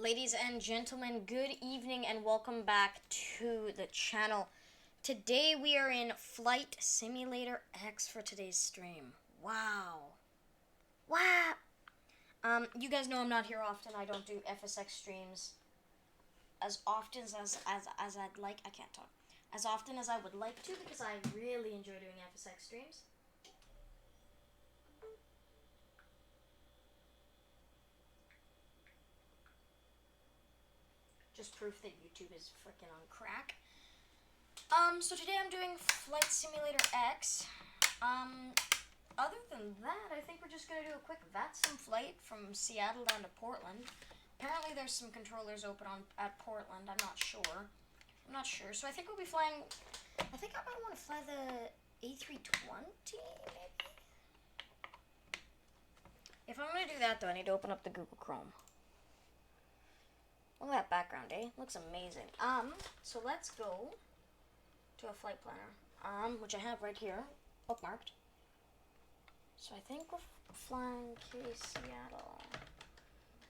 Ladies and gentlemen, good evening and welcome back to the channel. Today we are in Flight Simulator X for today's stream. Wow. Wow. You guys know I'm not here often. I don't do FSX streams as often as I'd like. I can't talk. As often as I would like to because I really enjoy doing FSX streams. Just proof that YouTube is freaking on crack. So today I'm doing Flight Simulator X. Other than that, I think we're just gonna do a quick VatSim flight from Seattle down to Portland. Apparently there's some controllers open at Portland, I'm not sure. So I think we'll be flying, I think I might want to fly the A320, maybe? If I'm gonna do that though, I need to open up the Google Chrome. Look at that background, eh? Looks amazing. So let's go to a flight planner, which I have right here, bookmarked. So I think we're flying K Seattle,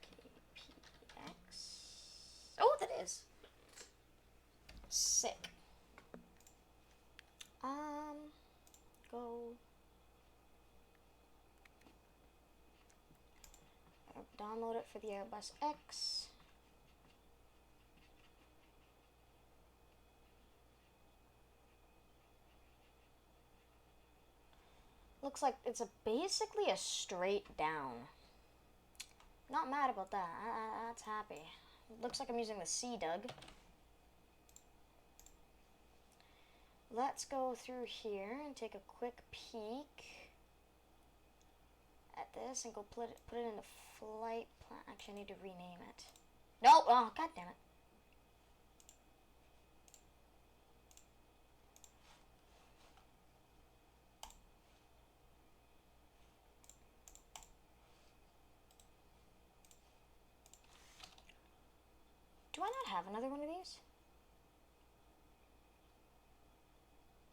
KPX. Oh, that is sick. Go. Download it for the Airbus X. Looks like it's basically a straight down. Not mad about that. That's happy. Looks like I'm using the C-Dug. Let's go through here and take a quick peek at this and go put it in the flight plan. Actually, I need to rename it. No! Oh, god damn it. Do I not have another one of these?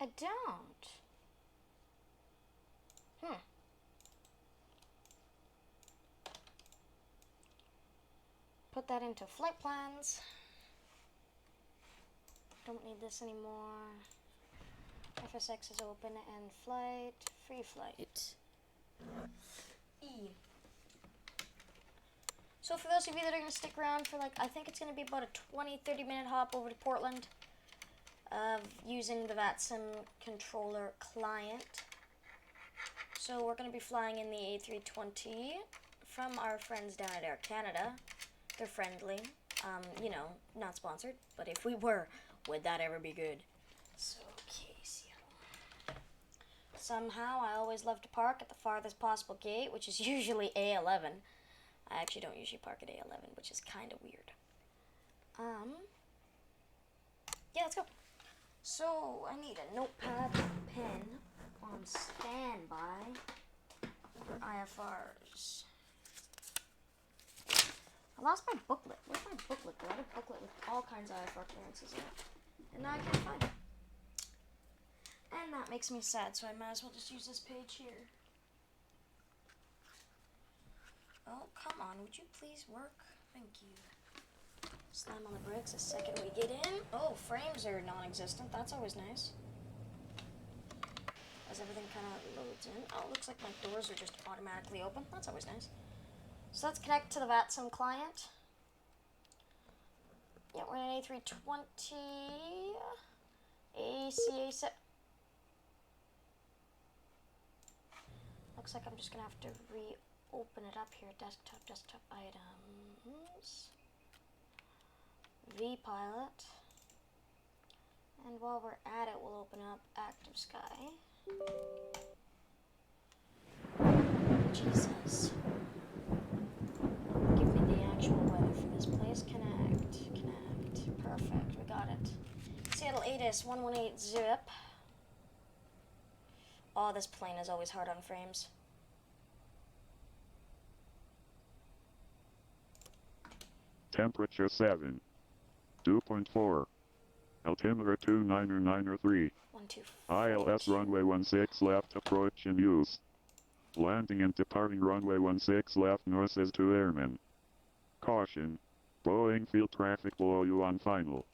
I don't. Put that into flight plans. Don't need this anymore. FSX is open and flight, free flight. E. So for those of you that are going to stick around for I think it's going to be about a 20-30 minute hop over to Portland using the VatSim controller client. So we're going to be flying in the A320 from our friends down at Air Canada. They're friendly, you know, not sponsored, but if we were, would that ever be good? So, okay, Seattle. Somehow I always love to park at the farthest possible gate, which is usually A11. I actually don't usually park at A11, which is kind of weird. Yeah, let's go. So, I need a notepad and pen on standby for IFRs. I lost my booklet. Where's my booklet? I had a booklet with all kinds of IFR clearances in it. And now I can't find it. And that makes me sad, so I might as well just use this page here. Oh, come on. Would you please work? Thank you. Slam on the brakes the second we get in. Oh, frames are non-existent. That's always nice. As everything kind of loads in. Oh, it looks like my doors are just automatically open. That's always nice. So let's connect to the VatSim client. Yeah, we're in an A320. ACA7. Looks like I'm just going to have to reopen it up here. Desktop items. VPilot. And while we're at it, we'll open up Active Sky. Jesus. Give me the actual weather for this place. Connect. Perfect, we got it. Seattle ATIS 118 zip. Oh, this plane is always hard on frames. Temperature 7. 2.4. Altimeter 2993. 124. ILS runway 16 left approach in use. Landing and departing runway 16 left north is 2 airmen. Caution. Boeing field traffic below you on final.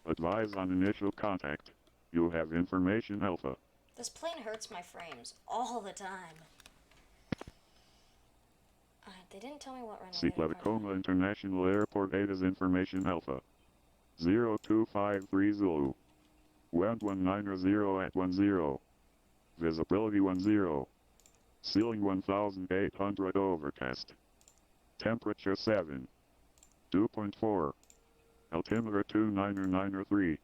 Advise on initial contact. You have information Alpha. This plane hurts my frames all the time. They didn't tell me what runway Seat they were Tacoma International Airport 8 is information Alpha. 0253 Zulu. Wind 190 at 10. Visibility 10. Ceiling 1800 overcast. Temperature 7. Dew point 4. Altimeter 29903.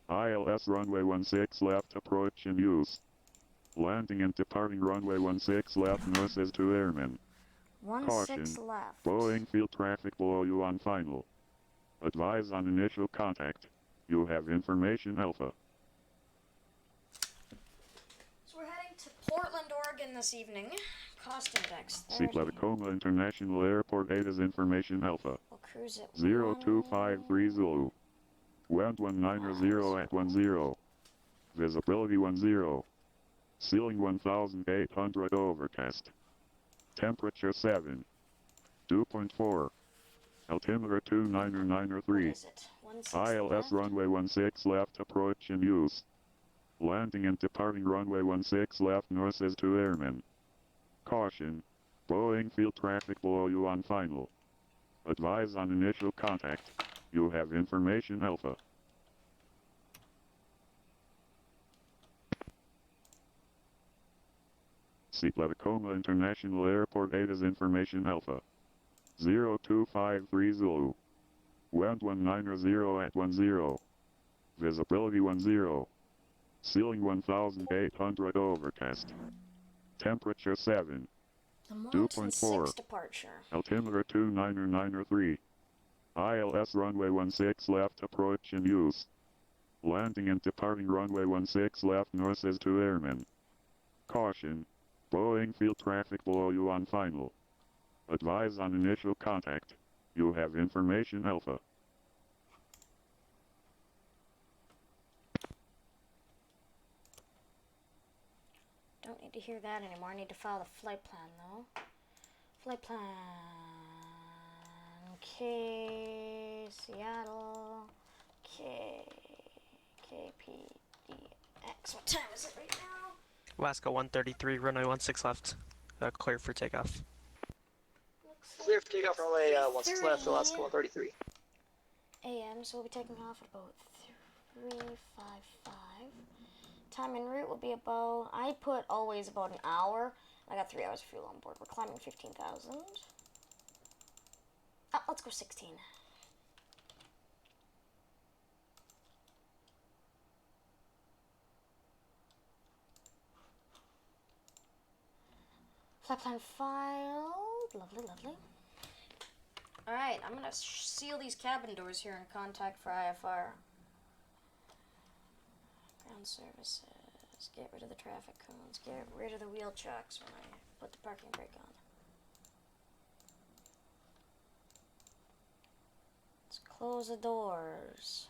ILS runway 16 left approach in use. Landing and departing runway 16 left nurses to airmen. 16 left. Boeing field traffic below you on final. Advise on initial contact. You have information Alpha. So we're heading to Portland, Oregon this evening. Cost index 30. Seat Tacoma International Airport 8 is information Alpha. We'll cruise at 0253 Zulu. Wind 190 at 10. Visibility 10. Ceiling 1800 overcast. Temperature 7. Dew point 4. Altimeter 29903. What is it? 16 ILS left? runway 16 left approach in use. Landing and departing runway 16 left nurses to airmen. Caution. Boeing field traffic below you on final. Advise on initial contact. You have information Alpha. Seat Tacoma International Airport 8 is information Alpha. 0253 Zulu. Wind 190 at 10. Visibility 10. Ceiling 1800 overcast. Temperature 7. The Dew Mountain point 4. 6 departure. Altimeter 29903. ILS runway 16 left approach in use. Landing and departing runway 16 left nurses to airmen. Caution. Boeing field traffic below you on final. Advise on initial contact. You have information Alpha. Don't need to hear that anymore. I need to file the flight plan though. Flight plan. K Seattle. KPDX. What time is it right now? Alaska 133, runway 16 left. Clear for takeoff. Clear for takeoff runway 16 left, Alaska 133. AM, so we'll be taking off at about 3:55. Time en route will be about, I put always about an hour. I got 3 hours of fuel on board. We're climbing 15,000. Oh, let's go 16. Flight plan filed. Lovely, lovely. Alright, I'm gonna seal these cabin doors here and contact for IFR. Ground services. Get rid of the traffic cones. Get rid of the wheel chocks when I put the parking brake on. Let's close the doors.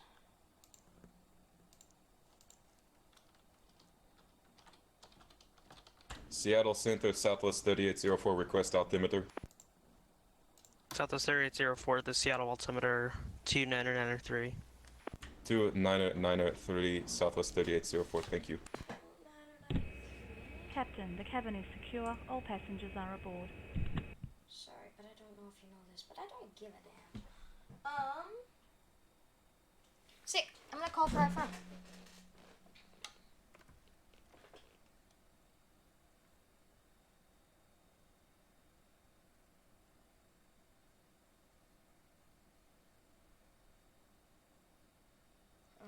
Seattle Center, Southwest 3804, request altimeter. Southwest 3804, the Seattle altimeter 29903. 29903, Southwest 3804, thank you. Captain, the cabin is secure. All passengers are aboard. Sorry, but I don't know if you know this, but I don't give a damn. Sick. I'm gonna call for IFR.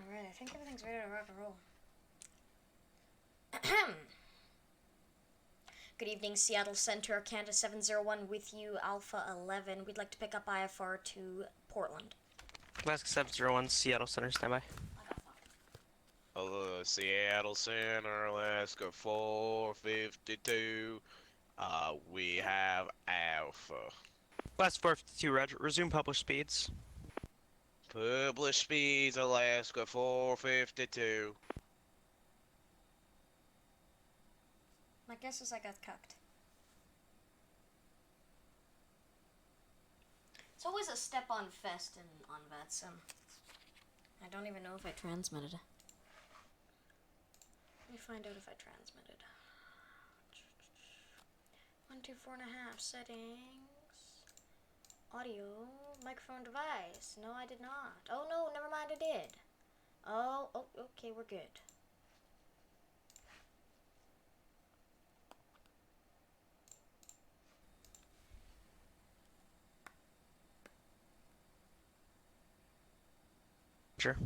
Alright, I think everything's ready to rock and roll. Good evening, Seattle Center, Canada 701 with you, Alpha 11. We'd like to pick up IFR to Portland. Alaska 701, Seattle Center, standby. Hello, Seattle Center, Alaska 452. We have Alpha. Last 452, roger. Resume published speeds. Published speeds, Alaska 452. My guess is I got cucked. It's It's always a step on fest on VatSim. I don't even know if I transmitted. Let me find out if I transmitted. 124.5 settings. Audio, microphone device. No, I did not. Oh no, never mind, I did. Oh, okay, we're good. Sure.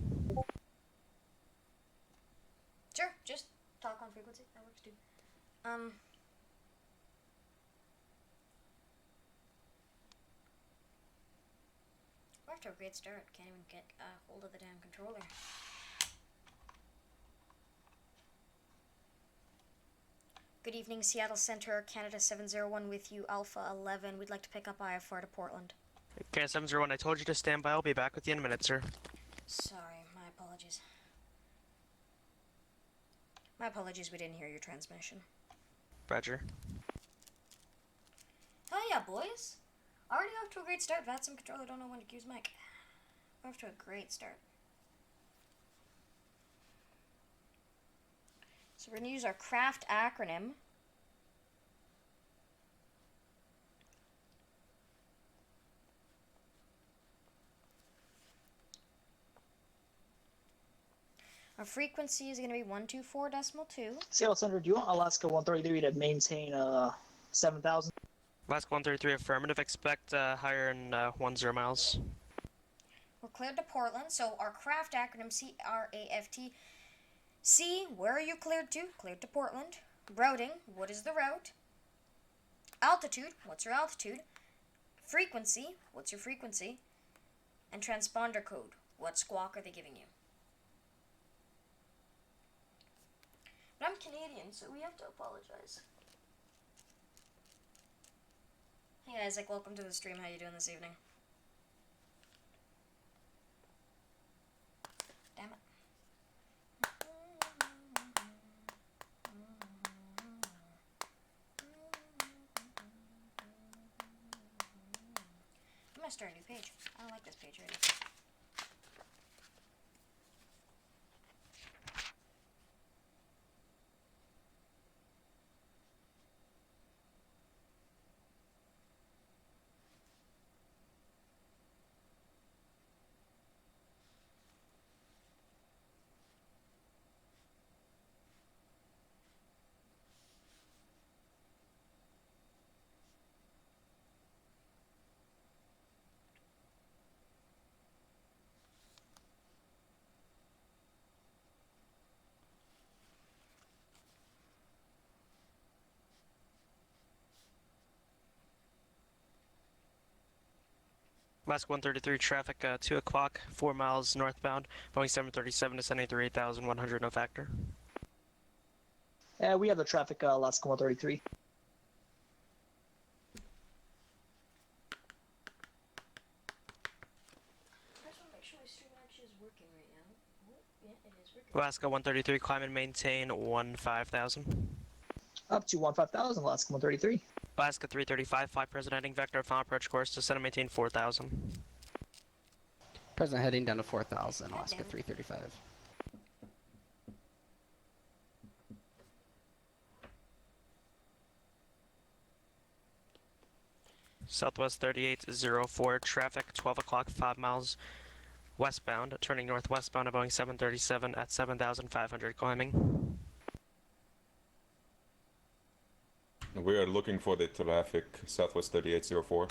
Sure, just talk on frequency. That works too. We're off to a great start. Can't even get a hold of the damn controller. Good evening, Seattle Center, Canada 701 with you, Alpha 11. We'd like to pick up IFR to Portland. Okay, 701, I told you to stand by. I'll be back with you in a minute, sir. Sorry, my apologies. My apologies, we didn't hear your transmission. Roger. Oh yeah, boys. Already off to a great start. VatSim controller, don't know when to use mic. We're off to a great start. So we're going to use our CRAFT acronym. Our frequency is going to be 124.2. Seattle Center, do you want Alaska 133 to maintain 7,000? Alaska 133 affirmative. Expect higher in 10 miles. We're cleared to Portland, so our CRAFT acronym, CRAFT. C, where are you cleared to? Cleared to Portland. Routing, what is the route? Altitude, what's your altitude? Frequency, what's your frequency? And transponder code, what squawk are they giving you? But I'm Canadian, so we have to apologize. Hey Isaac, welcome to the stream. How you doing this evening? Damn it. I'm gonna start a new page. I don't like this page already. Alaska 133 traffic 2 o'clock, 4 miles northbound. Boeing 737 descending through 8,100, no factor. We have the traffic, Alaska 133. I just want to make sure my stream actually is working right now. Oh, yeah, it is working. Alaska 133, climb and maintain 15,000. Up to 15,000, Alaska 133. Alaska 335, fly President heading vector, final approach course, descend and maintain 4,000. President heading down to 4,000, God Alaska damn it. 335. Southwest 3804, traffic 12 o'clock, 5 miles westbound, turning northwestbound of Boeing 737 at 7,500, climbing. We are looking for the traffic, Southwest 3804.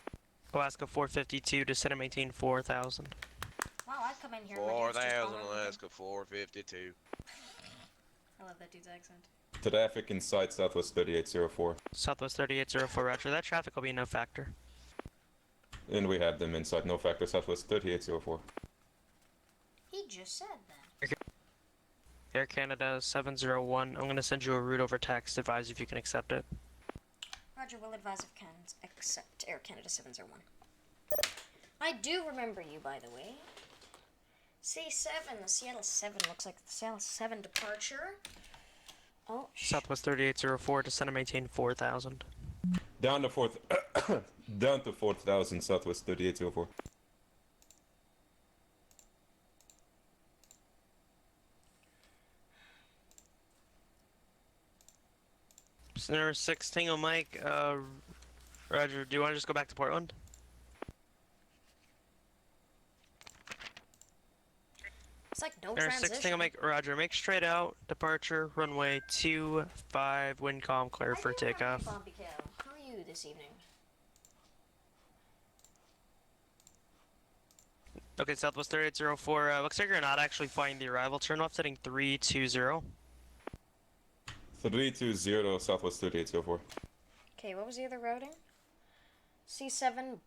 Alaska 452, descend and maintain 4,000. Wow, I'd come in here and my ears just 4,000 gone over. Alaska 452. I love that dude's accent. Traffic inside Southwest 3804. Southwest 3804, roger. That traffic will be no factor. And we have them inside, no factor, Southwest 3804. He just said that. Air Canada 701, I'm going to send you a route over text. Advise if you can accept it. Roger, will advise if can accept Air Canada 701. I do remember you, by the way. C7, the Seattle 7 looks like the Seattle 7 departure. Oh, Southwest 3804, descend and maintain 4,000. Down to 4th, down to 4,000 Southwest 3804. Number 6 Tango Mike, Roger, do you want to just go back to Portland? It's like no Number 6 transition. Tango Mike, Roger, make straight out, departure, runway 25, wind calm, clear for takeoff. Bobby Cow. How are you this evening? Okay, Southwest 3804, looks like you're not actually flying the arrival, turn left heading 320. 320 Southwest 3804. Okay, what was the other routing? C7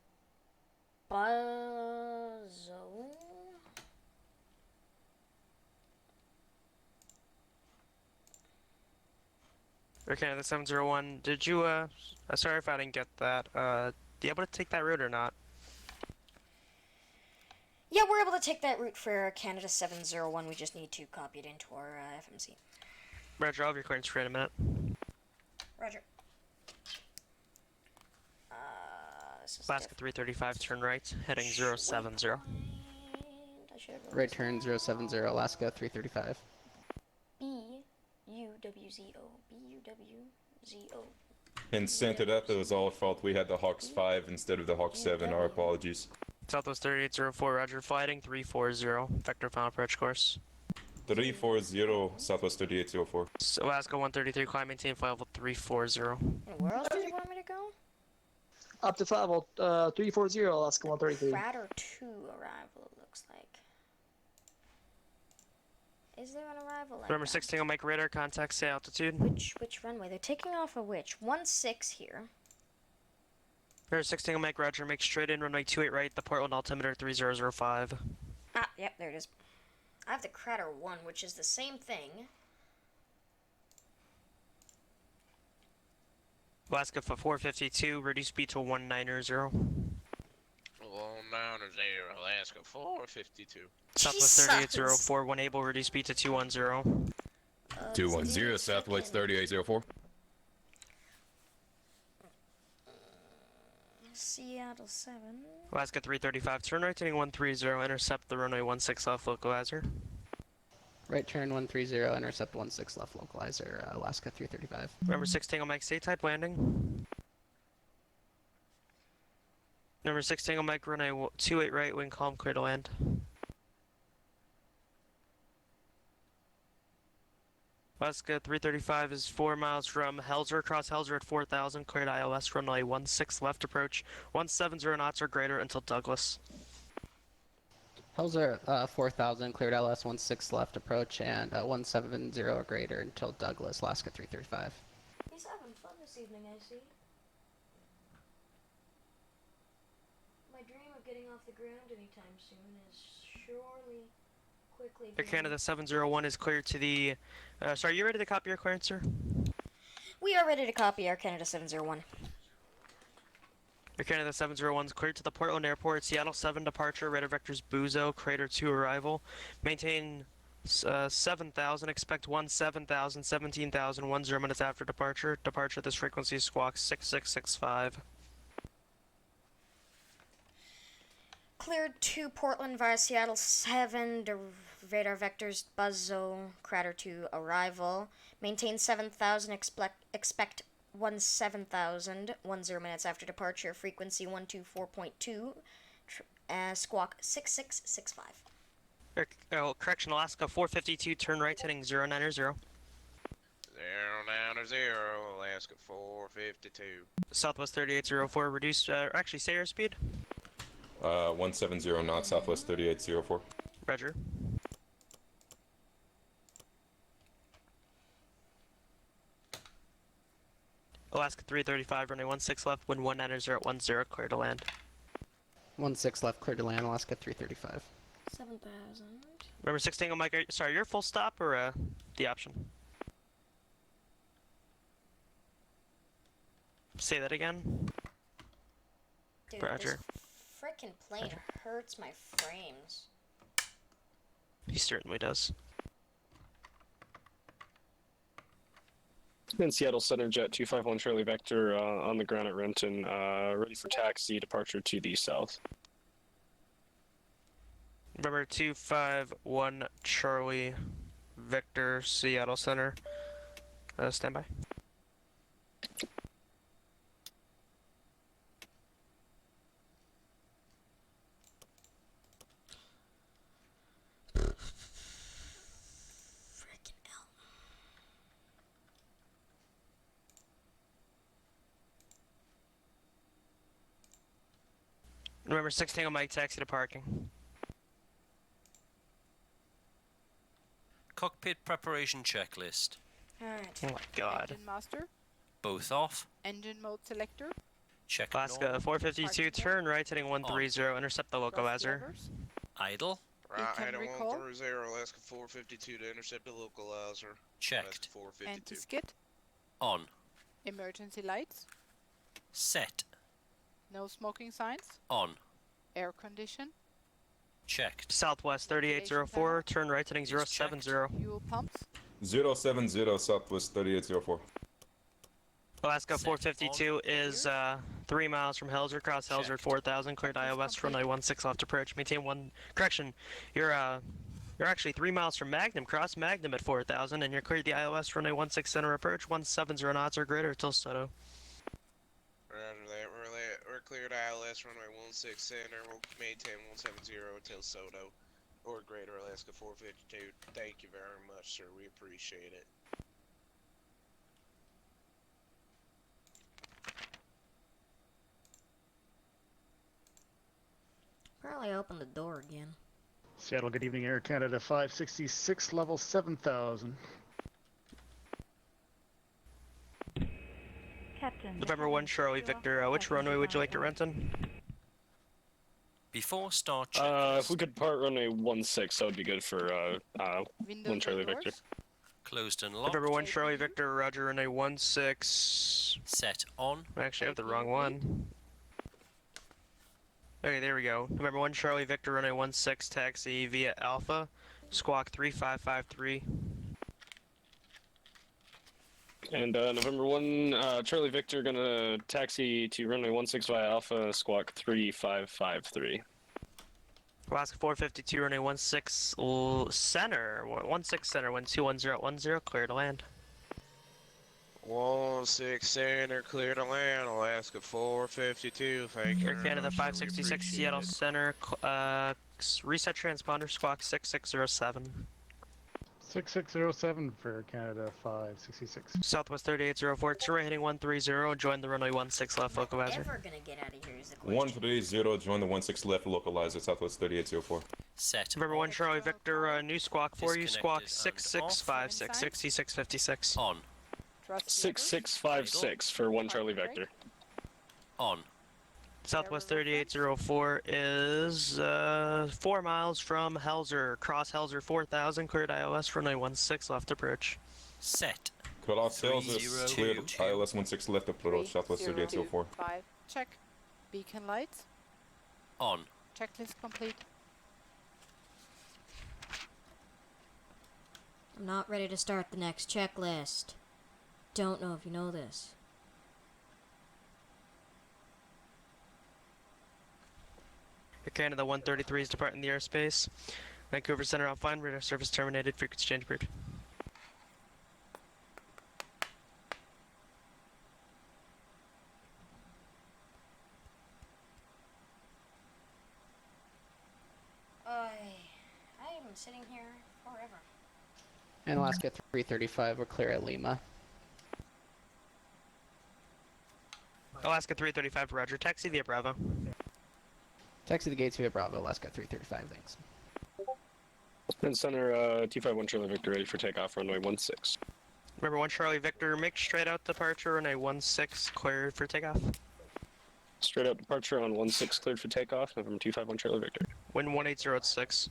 Buzzo. Air Canada 701, did you, sorry if I didn't get that, you able to take that route or not? Yeah, we're able to take that route for Canada 701. We just need to copy it into our FMC. Roger, I'll have your clearance for in a minute. Roger. This is Alaska 335, turn right, heading 070. Right turn 070, Alaska 335. B-U-W-Z-O. B-U-W-Z-O. And Santa, that was our fault. We had the Hawks 5 instead of the Hawks 7. Our apologies. Southwest 3804, Roger, flighting 340, vector final approach course. 340 Southwest 3804. Alaska 133, climb maintain flight level 340. And where else did you want me to go? Up to flight level 340, Alaska 133. Crater 2 arrival, it looks like. Is there an arrival like Number that? 16 will make radar contact, say altitude. Which runway? They're taking off of which? 16 here. Number 16 will make Roger, make straight in, runway 28 right, the Portland altimeter 3005. Ah, yep, there it is. I have the Crater 1, which is the same thing. Alaska 452, reduce speed to 190. 190, Alaska 452. Southwest Jesus! 3804, one able, reduce speed to 210. 210 Southwest 3804. Seattle 7. Alaska 335, turn right heading 130, intercept the runway 16 left localizer. Right turn 130, intercept 16 left localizer, Alaska 335. Number 16 will make state type landing. Number 16 will make runway 28 right, wind calm, clear to land. Alaska 335 is 4 miles from Helzer, cross Helzer at 4,000, cleared ILS, runway 16 left approach, 170 knots or greater until Douglas. Helzer 4000, cleared LS 16 left approach, and 170 or greater until Douglas, Alaska 335. He's having fun this evening, I see. My dream of getting off the ground anytime soon is surely quickly Air Canada 701 is cleared to the... sorry, you ready to copy your clearance, sir? We are ready to copy Air Canada 701. Air Canada 701 is cleared to the Portland Airport, Seattle 7 departure, radar vectors Buzo, Crater 2 arrival. Maintain 7,000, expect 17,000, 17,000, 10 minutes after departure. Departure at this frequency is squawk 6665. Cleared to Portland via Seattle 7, radar vectors Buzzo, Crater 2 arrival. Maintain 7,000, expect 17,000, 10 minutes after departure, frequency 124.2, squawk 6665. Correction, Alaska 452, turn right heading 090. 090, Alaska 452. Southwest 3804, reduce, actually say airspeed. 170 knots Southwest 3804. Roger. Alaska 335, running 16 left, wind 190 at 10, clear to land. 16 left, cleared to land, Alaska 335. 7,000. Remember 16 on Mike, sorry, you're full stop or the option? Say that again. Dude, Roger. this frickin' plane hurts my frames. He certainly does. And Seattle Center Jet 251 Charlie Vector on the ground at Renton, ready for taxi, departure to the south. November 251 Charlie Victor, Seattle Center. Stand by. Freaking hell. November 6 Tango Mike, taxi to parking. Cockpit preparation checklist. Alright. Oh my god. Engine master. Both off. Engine mode selector. Check Alaska normal. 452, turn right heading 130, intercept the localizer. Levers. Idle. Right, Beacon heading recall. 130, Alaska 452 to intercept the localizer. Alaska Checked. 452. Anti-skid. On. Emergency lights. Set. No smoking signs. On. Air condition. Checked. Southwest 3804, turn right heading Is checked. 070. Fuel pumps. 070 Southwest 3804. Alaska Set 452 is 3 miles from Helzer, cross Helzer Checked. 4000, cleared iOS runway 16 left approach, maintain one, correction, you're actually 3 miles from Magnum, cross Magnum at 4000, and you're cleared the iOS runway 16 center approach, 170 knots or greater till Soto. Roger that. We're cleared ILS runway 16 center. We'll maintain 170 until Soto or greater Alaska 452. Thank you very much, sir. We appreciate it. Probably open the door again. Seattle, good evening, Air Canada 566, level 7000. Captain. November 1 Charlie Victor, which runway would you like to rent in? Before start checklist. If we could depart runway 16, that would be good for Windows 1 Charlie and doors. Victor. Closed and locked. November 1 Charlie Victor, roger, runway 16. Set on. Actually, I have the wrong one. Okay, there we go. November 1 Charlie Victor, runway 16, taxi via Alpha, squawk 3553. And November 1 Charlie Victor gonna taxi to runway 16 via Alpha, squawk 3553. Alaska 452, runway 16 center, 16 center, wind 21010, clear to land. 16 center, clear to land. Alaska 452. Thank you. Air very Canada much, sir. We 566, appreciate Seattle it. Center, reset transponder, squawk 6607. 6607 for Canada 566. Southwest 3804, turn right heading 130, join the runway 16 left localizer. Ever gonna get out of here is the question. 130, join the 16 left localizer, Southwest 3804. Set. November 1 Charlie Victor, new squawk for you, squawk Disconnected and 6656, 6656. On. Trust levers. 6656 for 1 Charlie Victor. On. Southwest 3804 is 4 miles from Helzer, cross Helzer 4000, cleared iOS, runway 16 left approach. Set. Cross sales is 302. cleared, ILS 16 left approach, Southwest 3804. 5. Check. Beacon lights. On. Checklist complete. I'm not ready to start the next checklist. Don't know if you know this. Air Canada 133 is departing the airspace. Vancouver Center offline, radar service terminated, frequency change approved. I am sitting here forever. And Alaska 335, we're clear at Lima. Alaska 335 Roger, taxi via Bravo. Taxi the gates via Bravo, Alaska 335, thanks. And Center 251 Charlie Victor ready for takeoff, runway 16. Remember 1 Charlie Victor, make straight out departure, runway 16 cleared for takeoff. Straight out departure on 16 cleared for takeoff, November 251 Charlie Victor. Wind 18006.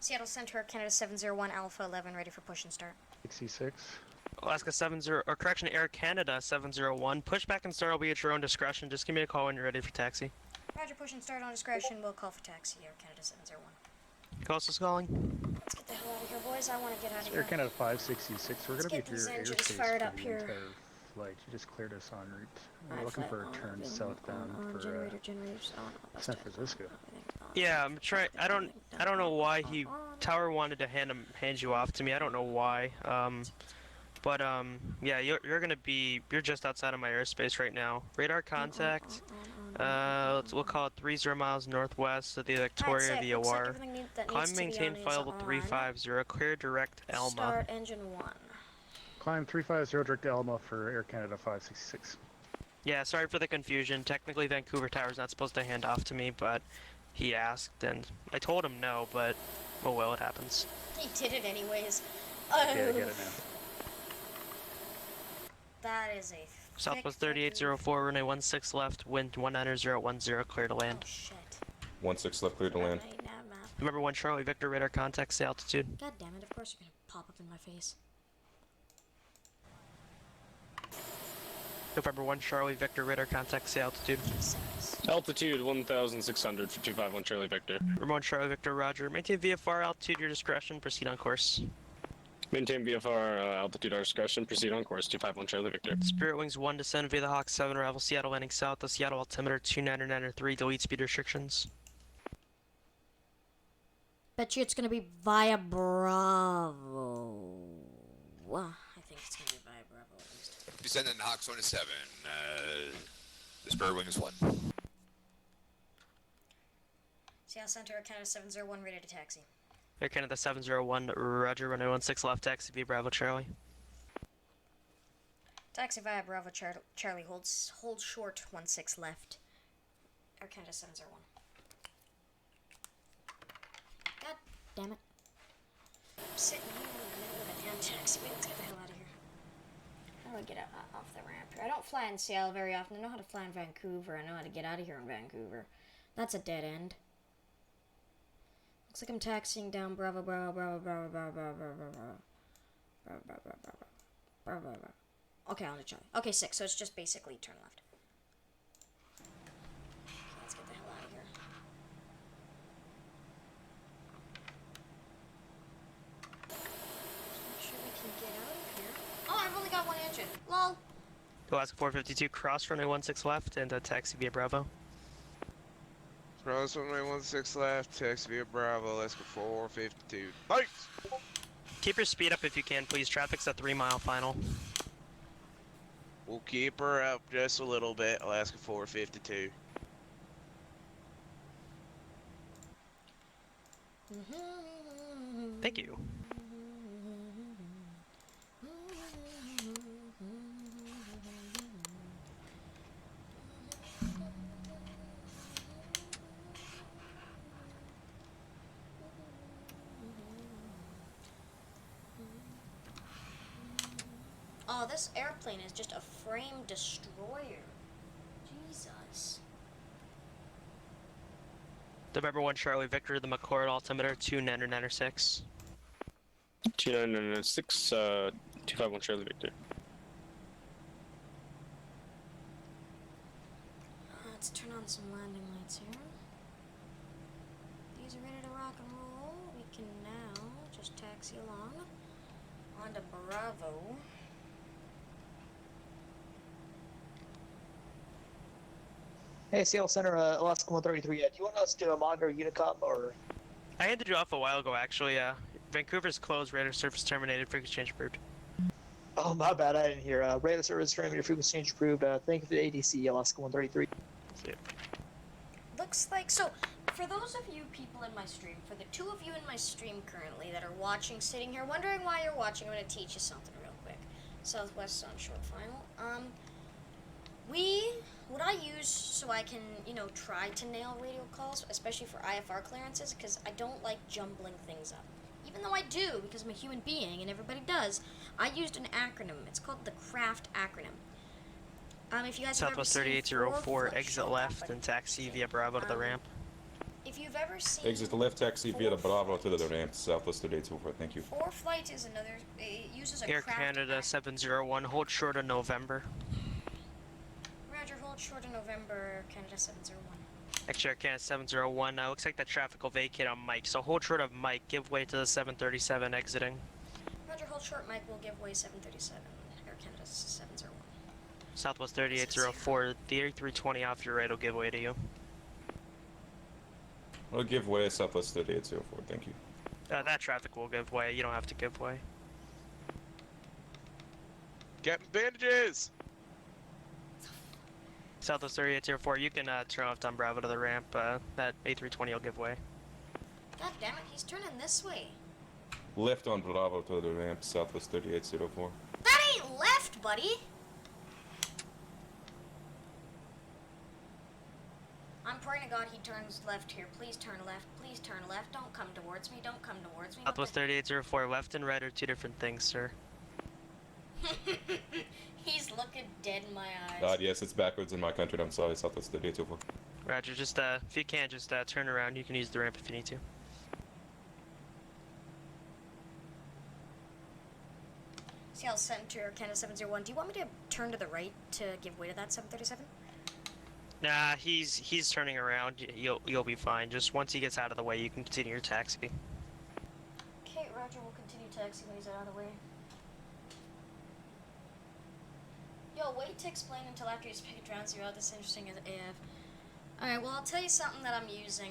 Seattle Center, Canada 701 Alpha 11, ready for push and start. 66. Alaska 70, or correction, Air Canada 701. Pushback and start will be at your own discretion. Just give me a call when you're ready for taxi. Roger, push and start on discretion. We'll call for taxi, Air Canada 701. Coast is calling. Let's get the hell out of here, boys. I want to get out of Air here. Canada 566, we're Let's going to get be at these your engines airspace fired for up the here. entire flight. You just cleared us en route. We're Alright, looking flight for a on, turn on, southbound on, for generators on. San Francisco. Yeah, I'm trying. I don't know why Tower wanted to hand you off to me. I don't know why. Yeah, you're just outside of my airspace right now. Radar contact. We'll call it 30 miles northwest of the Victoria Alright, looks like VOR. everything that Climb needs to be maintain on is fileable on. 350. Clear direct Elma. Start engine 1. Climb 350 direct Alma for Air Canada 566. Yeah, sorry for the confusion. Technically, Vancouver Tower's not supposed to hand off to me, but he asked, and I told him no, but oh well, it happens. He did it anyways. Yeah, I get it now. That is a Southwest 3804, runway 16 left, wind 19010, clear to land. Oh shit. 16 left, clear to land. November 1 Charlie Victor, radar contact, say altitude. God damn it, of course you're gonna pop up in my face. November 1 Charlie Victor, radar contact, say altitude. Altitude 1,600 for 251 Charlie Victor. November 1 Charlie Victor, roger. Maintain VFR, altitude, your discretion, proceed on course. Maintain VFR, altitude, our discretion, proceed on course, 251 Charlie Victor. Spirit Wings 1, descend via the Hawk 7, arrival Seattle landing south, the Seattle altimeter 2993, delete speed restrictions. Bet you it's gonna be via Bravo. I think it's gonna be via Bravo at least. Descendant Hawk 27. The Spirit Wing is 1. Seattle Center, Canada 701, ready to taxi. Air Canada 701, roger, runway 16 left, taxi via Bravo Charlie. Taxi via Bravo Charlie, hold short 16 left. Air Canada 701. God damn it. I'm sitting here in the middle of a damn taxi. Let's get the hell out of here. How do I get off the ramp here? I don't fly in Seattle very often. I know how to fly in Vancouver. I know how to get out of here in Vancouver. That's a dead end. Looks like I'm taxiing down Bravo. Okay, on the Charlie. Okay, 6, so it's just basically turn left. Okay, let's get the hell out of here. Make sure we can get out of here. Oh, I've only got one engine. Lol. Alaska 452, cross runway 16 left, and taxi via Bravo. Cross runway 16 left, taxi via Bravo, Alaska 452. Thanks! Keep your speed up if you can, please. Traffic's a 3-mile final. We'll keep her up just a little bit, Alaska 452. Thank you. Oh, this airplane is just a frame destroyer. Jesus. November 1 Charlie Victor, the McCord altimeter 2996. 2996, 251 Charlie Victor. Let's turn on some landing lights here. These are ready to rock and roll. We can now just taxi along onto Bravo. Hey, Seattle Center, Alaska 133. Do you want us to monitor Unicom or? I handed you off a while ago, actually. Vancouver's closed, radar service terminated, frequency change approved. Oh, my bad, I didn't hear. Radar service terminator, frequency change approved. Thank you for the ADC, Alaska 133. See ya. Looks like, so, for those of you people in my stream, for the 2 of you in my stream currently that are watching, sitting here, wondering why you're watching, I'm going to teach you something real quick. Southwest on short final. What I use so I can, try to nail radio calls, especially for IFR clearances, because I don't like jumbling things up. Even though I do, because I'm a human being and everybody does, I used an acronym. It's called the CRAFT acronym. If you guys Southwest have ever seen 3804, exit left and taxi via Bravo to the ramp. If you've ever seen Exit left, taxi via the Bravo to the ramp, Southwest 3804, thank you. 4-flight is another, it uses a Air CRAFT Canada 701, hold short of November. Roger, hold short of November, Canada 701. Extra Air Canada 701. Looks like the traffic will vacate on Mike, so hold short of Mike. Give way to the 737 exiting. Roger, hold short, Mike. We'll give way 737. Air Canada 701. Southwest 3804. The A320 off your right will give way to you. We'll give way Southwest 3804. Thank you. That traffic will give way. You don't have to give way. Captain Bandages! Southwest 3804. You can turn left on Bravo to the ramp. That A320 will give way. God damn it, he's turning this way. Left on Bravo to the ramp, Southwest 3804. That ain't left, buddy! I'm praying to God he turns left here. Please turn left. Please turn left. Don't come towards me. Don't come towards me. Southwest 3804. Left and right are two different things, sir. He's looking dead in my eyes. God, yes, it's backwards in my country. I'm sorry, Southwest 3804. Roger. Just if you can, just turn around. You can use the ramp if you need to. Seattle Center, Canada 701. Do you want me to turn to the right to give way to that 737? Nah, he's turning around. You'll be fine. Just once he gets out of the way, you can continue your taxi. Okay, Roger. We'll continue taxi when he's out of the way. Yo, wait to explain until after you speak round 0. This is interesting as AF. Alright, well, I'll tell you something that I'm using.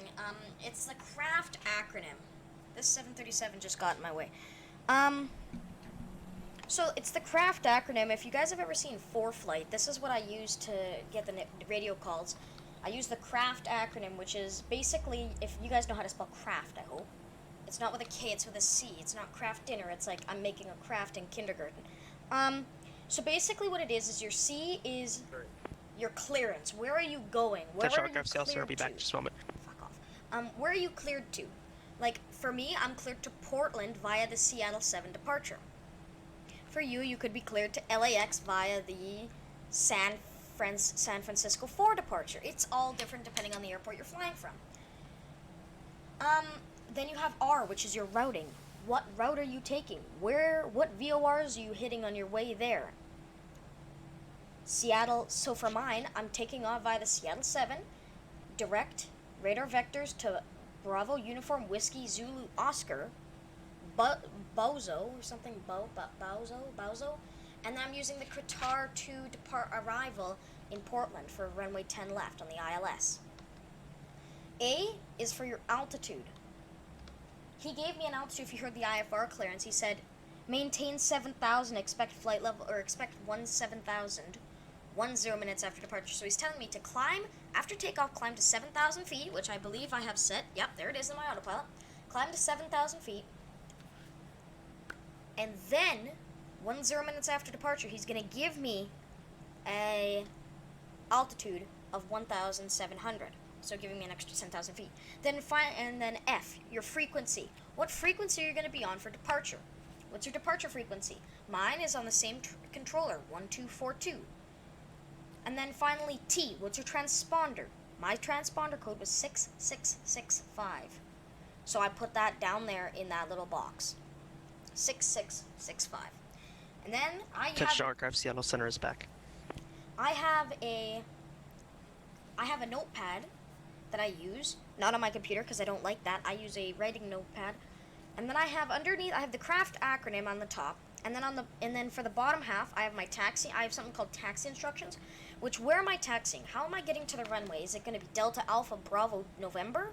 It's the CRAFT acronym. This 737 just got in my way. So it's the CRAFT acronym. If you guys have ever seen 4Flight, this is what I use to get the radio calls. I use the CRAFT acronym, which is basically, if you guys know how to spell craft, I hope. It's not with a K, it's with a C. It's not craft dinner. It's like I'm making a craft in kindergarten. So basically what it is your C is your clearance. Where are you going? Where are you cleared to? I'll be back in just a moment. Fuck off. Where are you cleared to? Like, for me, I'm cleared to Portland via the Seattle 7 departure. For you, you could be cleared to LAX via the San Francisco 4 departure. It's all different depending on the airport you're flying from. Then you have R, which is your routing. What route are you taking? What VORs are you hitting on your way there? Seattle, so for mine, I'm taking off via the Seattle 7, direct radar vectors to Bravo Uniform Whiskey Zulu Oscar, Bozo, or something, Bozo, and then I'm using the Qatar 2 arrival in Portland for runway 10 left on the ILS. A is for your altitude. He gave me an altitude. If you heard the IFR clearance, he said, maintain 7,000, expect flight level, or expect 17,000, 10 minutes after departure. So he's telling me to climb, after takeoff, climb to 7,000 feet, which I believe I have set. Yep, there it is in my autopilot. Climb to 7,000 feet. And then, 10 minutes after departure, he's going to give me a altitude of 1,700. So giving me an extra 10,000 feet. Then and then F, your frequency. What frequency are you going to be on for departure? What's your departure frequency? Mine is on the same controller, 1242. And then finally T, what's your transponder? My transponder code was 6665. So I put that down there in that little box. 6665. And then I Touch aircraft, Seattle Center is back. I have a notepad that I use, not on my computer because I don't like that. I use a writing notepad. And then I have underneath, I have the CRAFT acronym on the top, and then for the bottom half, I have my taxi. I have something called taxi instructions, which where am I taxiing? How am I getting to the runway? Is it going to be Delta Alpha Bravo November?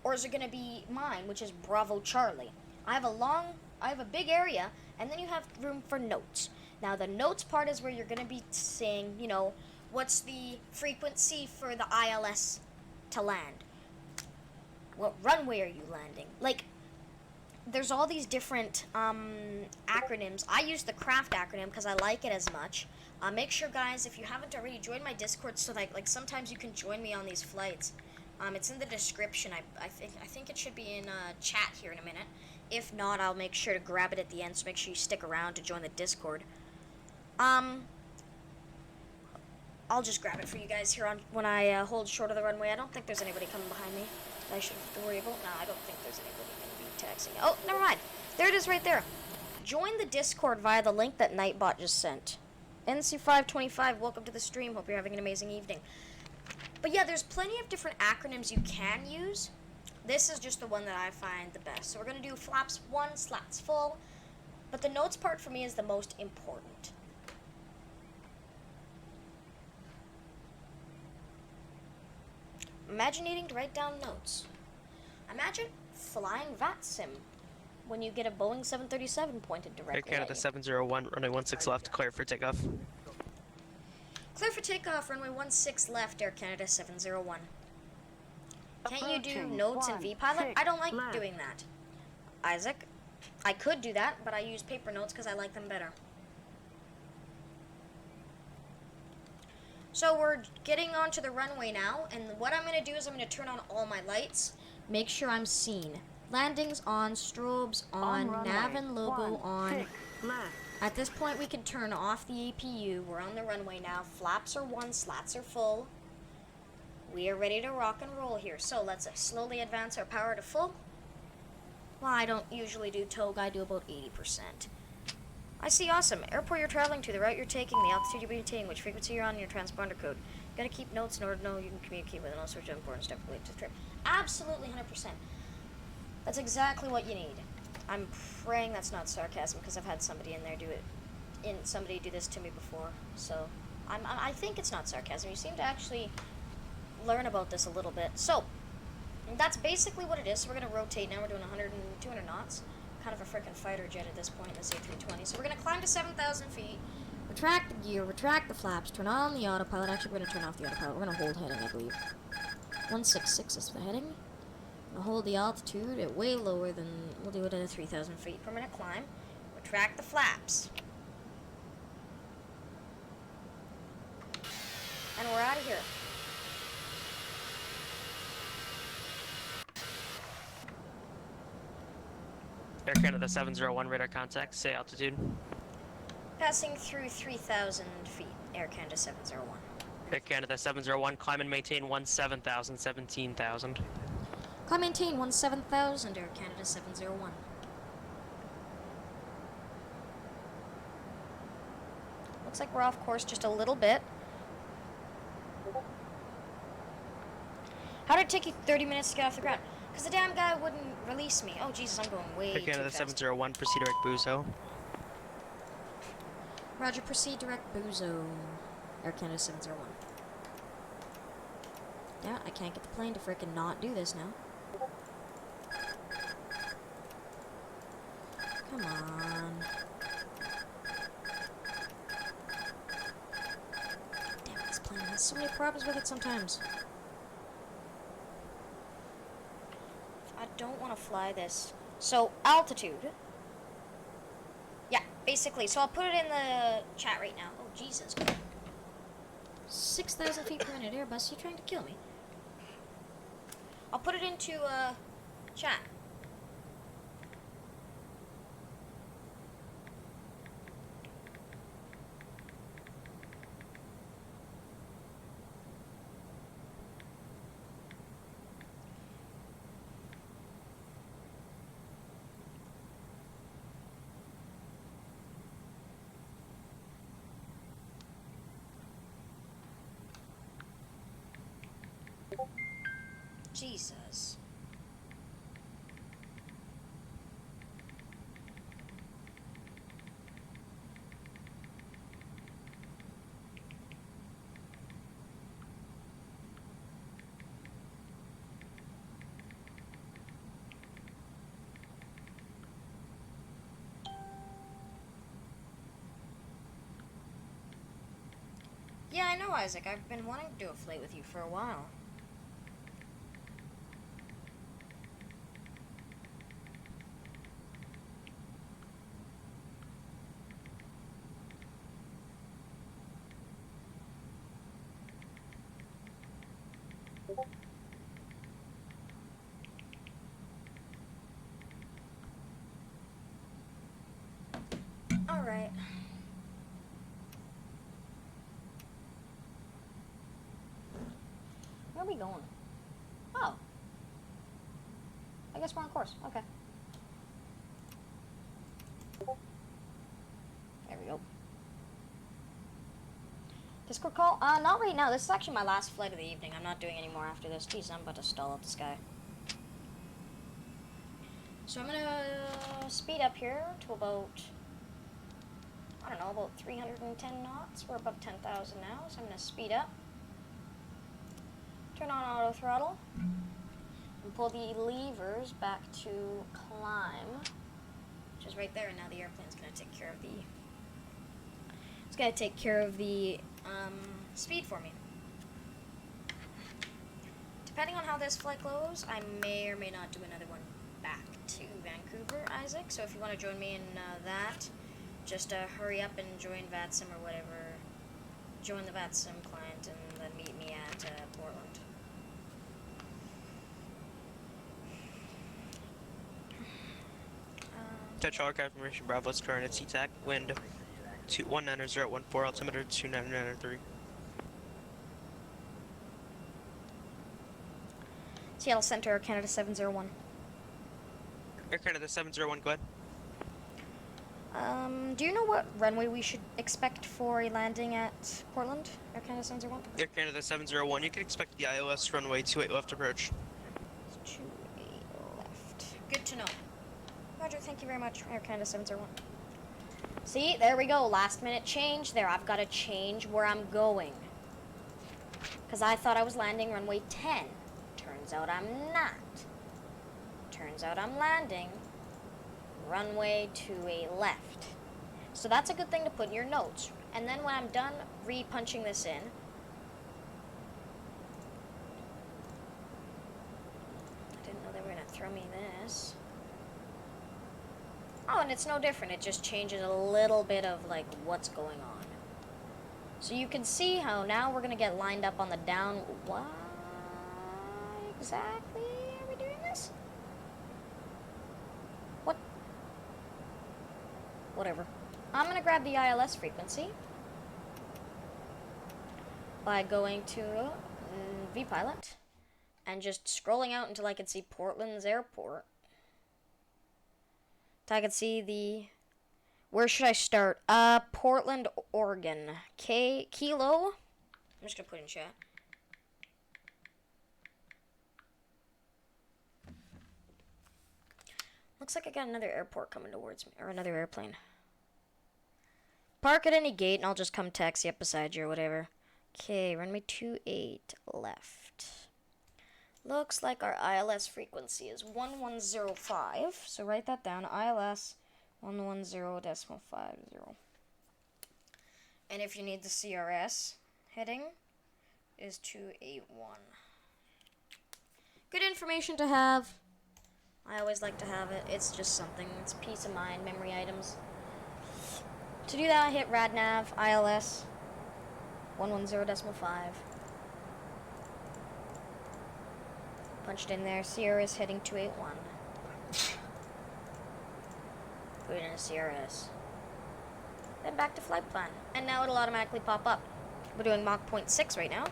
Or is it going to be mine, which is Bravo Charlie? I have a big area, and then you have room for notes. Now the notes part is where you're going to be saying, you know, what's the frequency for the ILS to land? What runway are you landing? Like, there's all these different acronyms. I use the CRAFT acronym because I like it as much. Make sure, guys, if you haven't already, join my Discord so that, like, sometimes you can join me on these flights. It's in the description. I think it should be in chat here in a minute. If not, I'll make sure to grab it at the end, so make sure you stick around to join the Discord. I'll just grab it for you guys here when I hold short of the runway. I don't think there's anybody coming behind me that I should have to worry about. No, I don't think there's anybody going to be taxiing. Oh, never mind. There it is right there. Join the Discord via the link that Nightbot just sent. NC525, welcome to the stream. Hope you're having an amazing evening. But yeah, there's plenty of different acronyms you can use. This is just the one that I find the best. So we're going to do flaps 1, slats full. But the notes part for me is the most important. Imagine needing to write down notes. Imagine flying VatSim when you get a Boeing 737 pointed Air directly Canada at you. 701, runway 16 left, clear for takeoff. Clear for takeoff, runway 16 left, Air Canada 701. Can't you do notes in VPilot? I don't like doing that. Isaac, I could do that, but I use paper notes because I like them better. So we're getting onto the runway now, and what I'm going to do is I'm going to turn on all my lights, make sure I'm seen. Landings on, strobes on, nav and logo on. At this point we can turn off the APU. We're on the runway now. Flaps are 1, slats are full. We are ready to rock and roll here. So let's slowly advance our power to full. Well, I don't usually do TOG, I do about 80%. I see, awesome. Airport you're traveling to, the route you're taking, the altitude you're maintaining, which frequency you're on, and your transponder code. You gotta keep notes in order to know you can communicate with, and all sorts of important stuff related to the trip. Absolutely 100%. That's exactly what you need. I'm praying that's not sarcasm, because I've had somebody in there do it, somebody do this to me before. So, I think it's not sarcasm. You seem to actually learn about this a little bit. So, that's basically what it is. So we're going to rotate now. We're doing 100 and 200 knots. Kind of a freaking fighter jet at this point in this A320. So we're going to climb to 7,000 feet. Retract the gear, retract the flaps, turn on the autopilot. Actually, we're going to turn off the autopilot. We're going to hold heading, I believe. 166 is the heading. We'll hold the altitude at way lower than, we'll do it at a 3,000 feet per minute climb. Retract the flaps. And we're out of here. Air Canada 701, radar contact, say altitude. Passing through 3,000 feet, Air Canada 701. Air Canada 701, climb and maintain 17,000, 17,000. Climb maintain 17,000, Air Canada 701. Looks like we're off course just a little bit. How did it take you 30 minutes to get off the ground? Because the damn guy wouldn't release me. Oh, Jesus, I'm going way Air too Canada fast. 701, proceed direct Buzo. Roger, proceed direct Buzo. Air Canada 701. Yeah, I can't get the plane to frickin' not do this now. Come on. Damn, this plane has so many problems with it sometimes. I don't want to fly this. So, altitude. Yeah, basically. So I'll put it in the chat right now. Oh, Jesus. 6,000 feet per minute Airbus. You trying to kill me? I'll put it into chat. Jesus. Yeah, I know, Isaac. I've been wanting to do a flight with you for a while. Alright. Where are we going? Oh. I guess we're on course. Okay. There we go. To Discord call? Not right now. This is actually my last flight of the evening. I'm not doing any more after this. Jeez, I'm about to stall out the sky. So I'm gonna speed up here to about, I don't know, about 310 knots. We're above 10,000 now, so I'm gonna speed up. Turn on auto throttle. And pull the levers back to climb. Which is right there, and now the airplane's gonna take care of the... It's gonna take care of the speed for me. Depending on how this flight goes, I may or may not do another one back to Vancouver, Isaac. So if you want to join me in that, just hurry up and join VatSim or whatever. Join the VatSim client and then meet me at Portland. Touch all confirmation Bravo's current at SeaTac, wind 190.14, altimeter 2993. Seattle Center, Air Canada 701. Air Canada 701, go ahead. Do you know what runway we should expect for a landing at Portland, Air Canada 701? Air Canada 701, you can expect the ILS runway 28 left approach. 28 left. Good to know. Roger, thank you very much, Air Canada 701. See, there we go, last minute change there. I've got to change where I'm going. Because I thought I was landing runway 10. Turns out I'm not. Turns out I'm landing runway to a left. So that's a good thing to put in your notes. And then when I'm done re-punching this in, I didn't know they were going to throw me this. Oh, and it's no different. It just changes a little bit of, like, what's going on. So you can see how now we're going to get lined up on the down... Why exactly are we doing this? What? Whatever. I'm going to grab the ILS frequency by going to VPilot and just scrolling out until I can see Portland's airport. I can see the... Where should I start? Portland, Oregon. Kilo. I'm just gonna put in chat. Looks like I got another airport coming towards me, or another airplane. Park at any gate, and I'll just come taxi up beside you or whatever. Okay, runway 28 left. Looks like our ILS frequency is 1105. So write that down. ILS 110.50. And if you need the CRS heading, is 281. Good information to have. I always like to have it. It's just something. It's peace of mind, memory items. To do that, I hit RadNav, ILS 110.5. Punched in there. CRS heading 281. Put it in a CRS. Then back to flight plan. And now it'll automatically pop up. We're doing Mach 0.6 right now.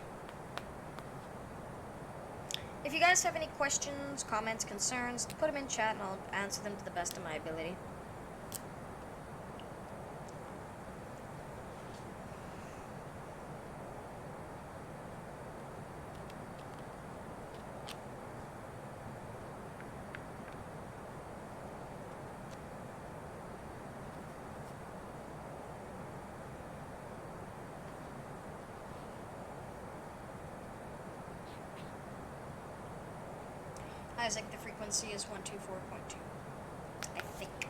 If you guys have any questions, comments, concerns, put them in chat and I'll answer them to the best of my ability. Isaac, the frequency is 124.2. I think.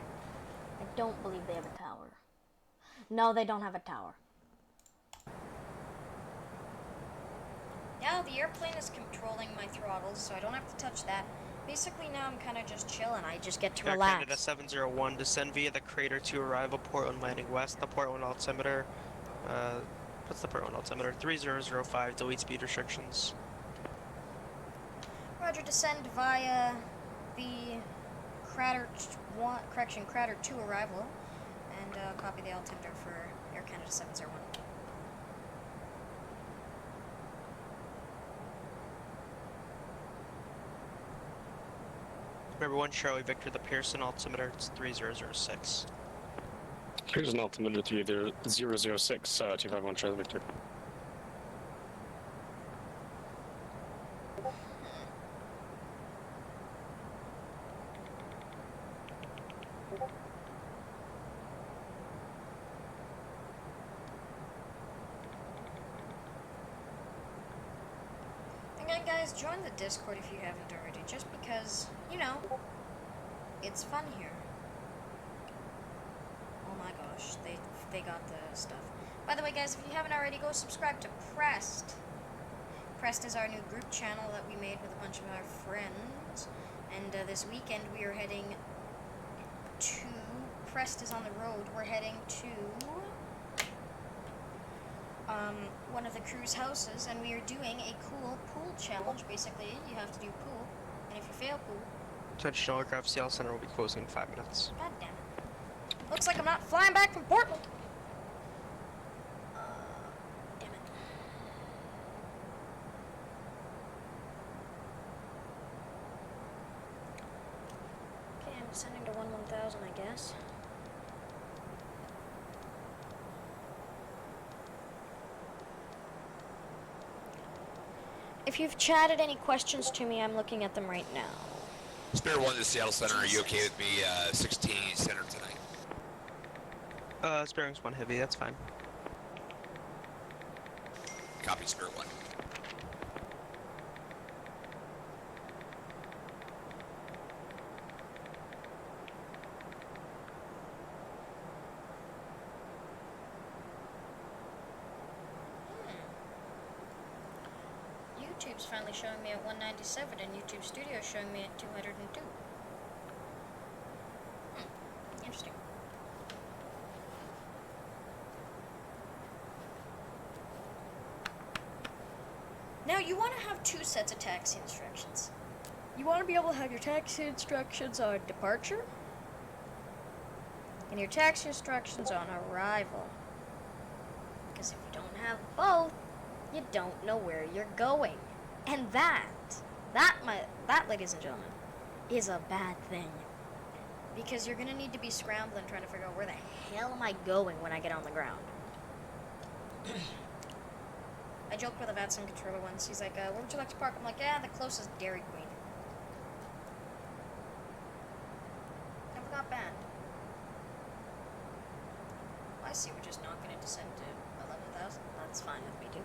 I don't believe they have a tower. No, they don't have a tower. Now the airplane is controlling my throttles, so I don't have to touch that. Basically now I'm kind of just chilling. I just get to Air relax. Canada 701, descend via the crater to arrival, Portland landing west. The Portland altimeter, what's the Portland altimeter? 3005, delete speed restrictions. Roger, descend via the crater 2 arrival, and copy the altimeter for Air Canada 701. Remember 1 Charlie Victor, the Pearson altimeter, it's 3006. Here's an altimeter 3006, 251 Charlie Victor. guys, join the Discord if you haven't already, just because, you know, it's fun here. Oh my gosh, they got the stuff. By the way, guys, if you haven't already, go subscribe to Prest. Prest is our new group channel that we made with a bunch of our friends. And this weekend we are heading to... Prest is on the road. We're heading to... one of the crew's houses, and we are doing a cool pool challenge. Basically, you have to do pool, and if you fail pool... Touchdown aircraft CL Center will be closing in 5 minutes. God damn it. Looks like I'm not flying back from Portland. Damn it. Okay, I'm descending to 1-1000, I guess. If you've chatted any questions to me, I'm looking at them right now. Spirit 1 to Seattle Center, are you okay with me 16 center tonight? Sparing's 1 heavy, that's fine. Copy, Spirit 1. YouTube's finally showing me at 197, and YouTube Studio showing me at 202. Interesting. Now, you want to have 2 sets of taxi instructions. You want to be able to have your taxi instructions on departure, and your taxi instructions on arrival. Because if you don't have both, you don't know where you're going. And that, ladies and gentlemen, is a bad thing. Because you're going to need to be scrambling trying to figure out where the hell am I going when I get on the ground. I joked with a VatSim controller once. He's like, where would you like to park? I'm like, yeah, the closest Dairy Queen. Never got banned. Well, I see we're just not going to descend to 11,000. That's fine with me, too.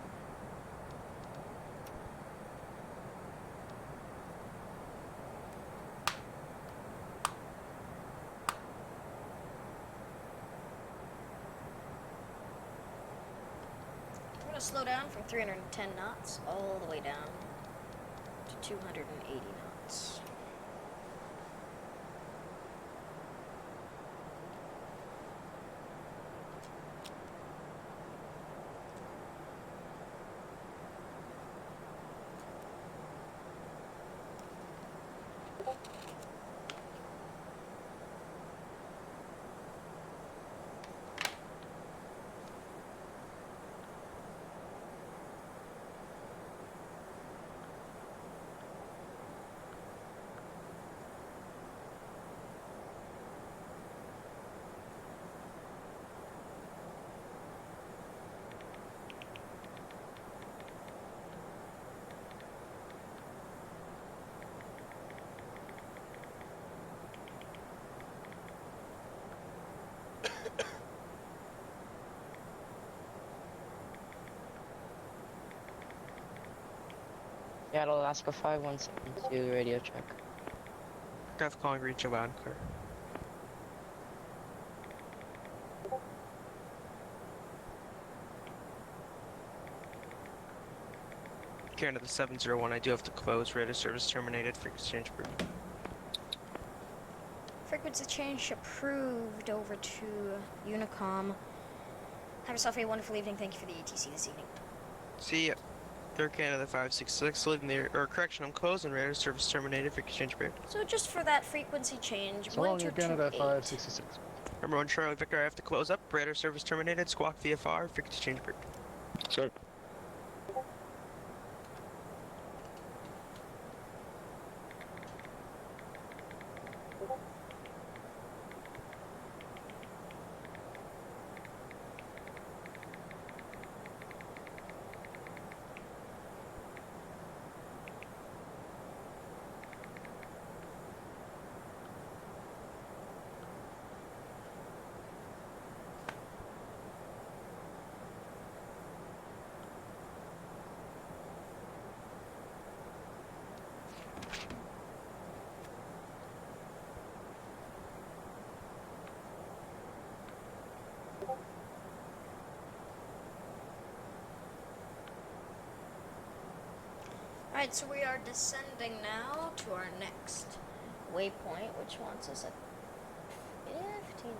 Slow down from 310 knots all the way down to 280 knots. Seattle, Alaska 5172, radio check. Aircraft calling reach around clear. Canada 701, I do have to close. Radar service terminated. Frequency change approved. Frequency change approved over to Unicom. Have yourself a wonderful evening. Thank you for the ATC this evening. See ya. Air Canada 566, leaving the correction, I'm closing. Radar service terminated. Frequency change approved. So just for that frequency change, So long, Air Canada 566. Number 1 Charlie Victor, I have to close up. Radar service terminated. Squawk VFR. Frequency change approved. Sorry. Alright, so we are descending now to our next waypoint, which wants us at 15,000.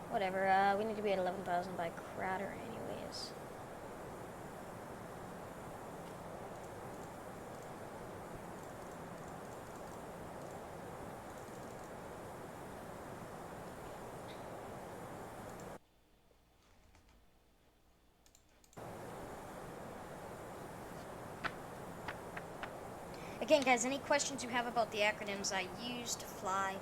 Whatever, we need to be at 11,000 by Crater anyways. Again, guys, any questions you have about the acronyms I use to fly,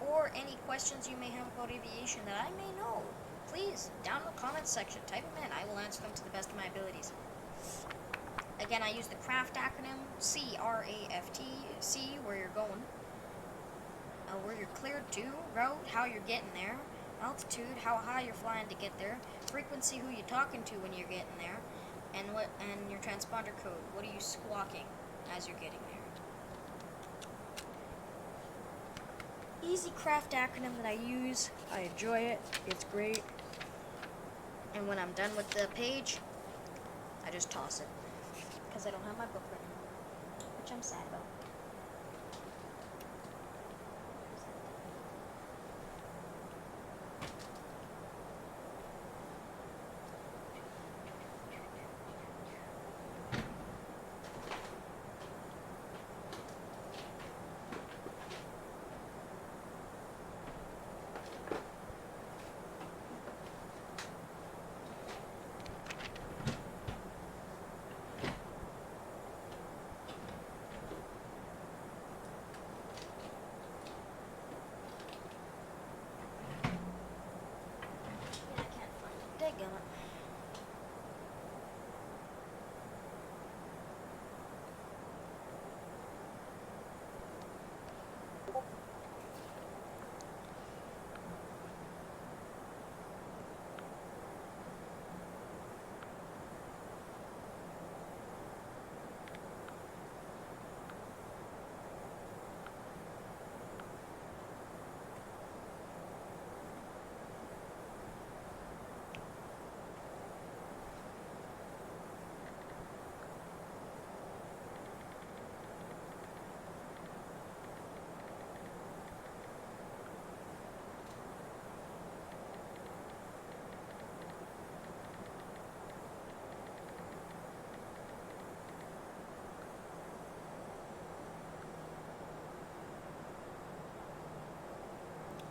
or any questions you may have about aviation that I may know, please, down in the comments section, type them in. I will answer them to the best of my abilities. Again, I use the CRAFT acronym, C-R-A-F-T, C, where you're going, where you're cleared to, route, how you're getting there, altitude, how high you're flying to get there, frequency, who you're talking to when you're getting there, and your transponder code, what are you squawking as you're getting there. Easy craft acronym that I use. I enjoy it. It's great. And when I'm done with the page, I just toss it. Because I don't have my book with me. Which I'm sad about. Dadgummit.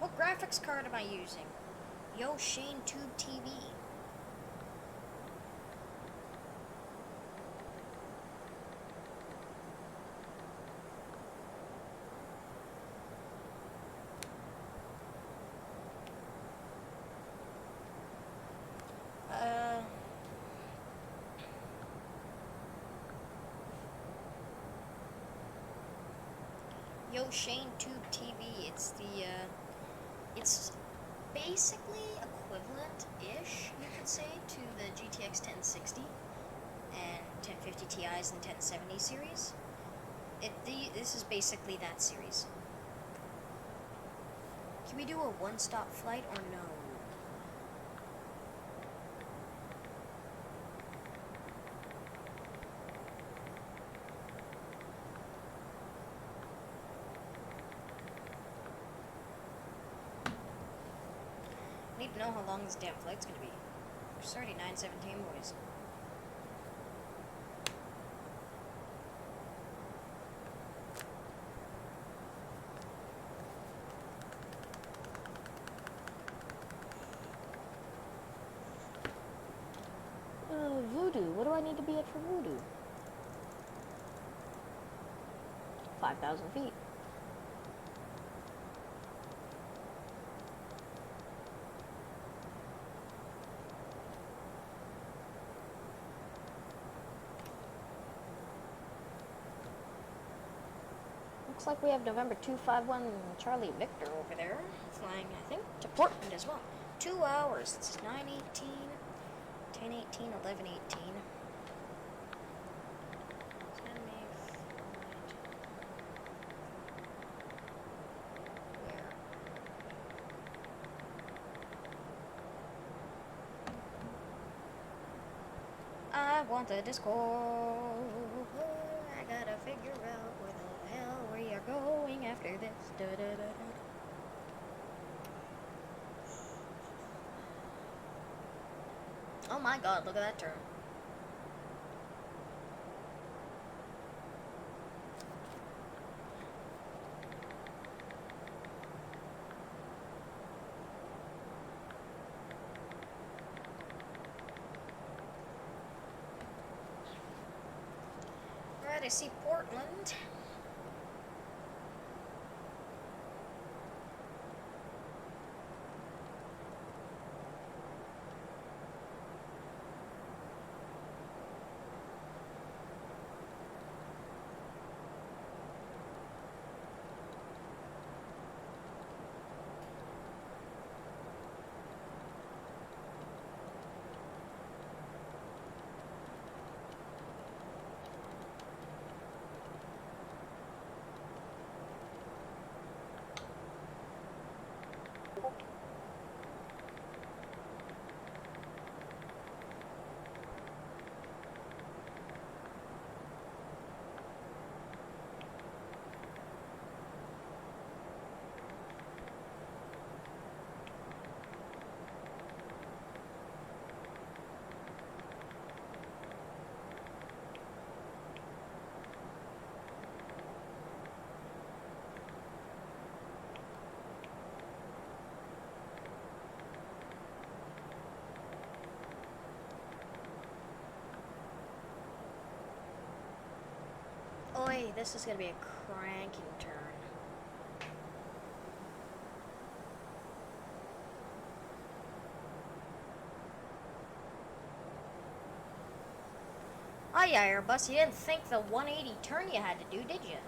What graphics card am I using? Yo, Shane Tube TV. Yo, Shane Tube TV. It's the, it's basically equivalent-ish, you could say, to the GTX 1060 and 1050 Ti's and 1070 series. This is basically that series. Can we do a one-stop flight or no? I need to know how long this damn flight's gonna be. It's already 9:17, boys. Voodoo. What do I need to be at for Voodoo? 5,000 feet. Looks like we have November 251 Charlie Victor over there, flying, I think, to Portland as well. 2 hours. It's 9:18, 10:18, 11:18. want the disco. I gotta figure out where the hell we are going after this. Da, da, da, da. Oh my god, look at that turn. Alright, I see Portland. Oi, this is gonna be a cranking turn. Oh yeah, Airbus, you didn't think the 180 turn you had to do, did you?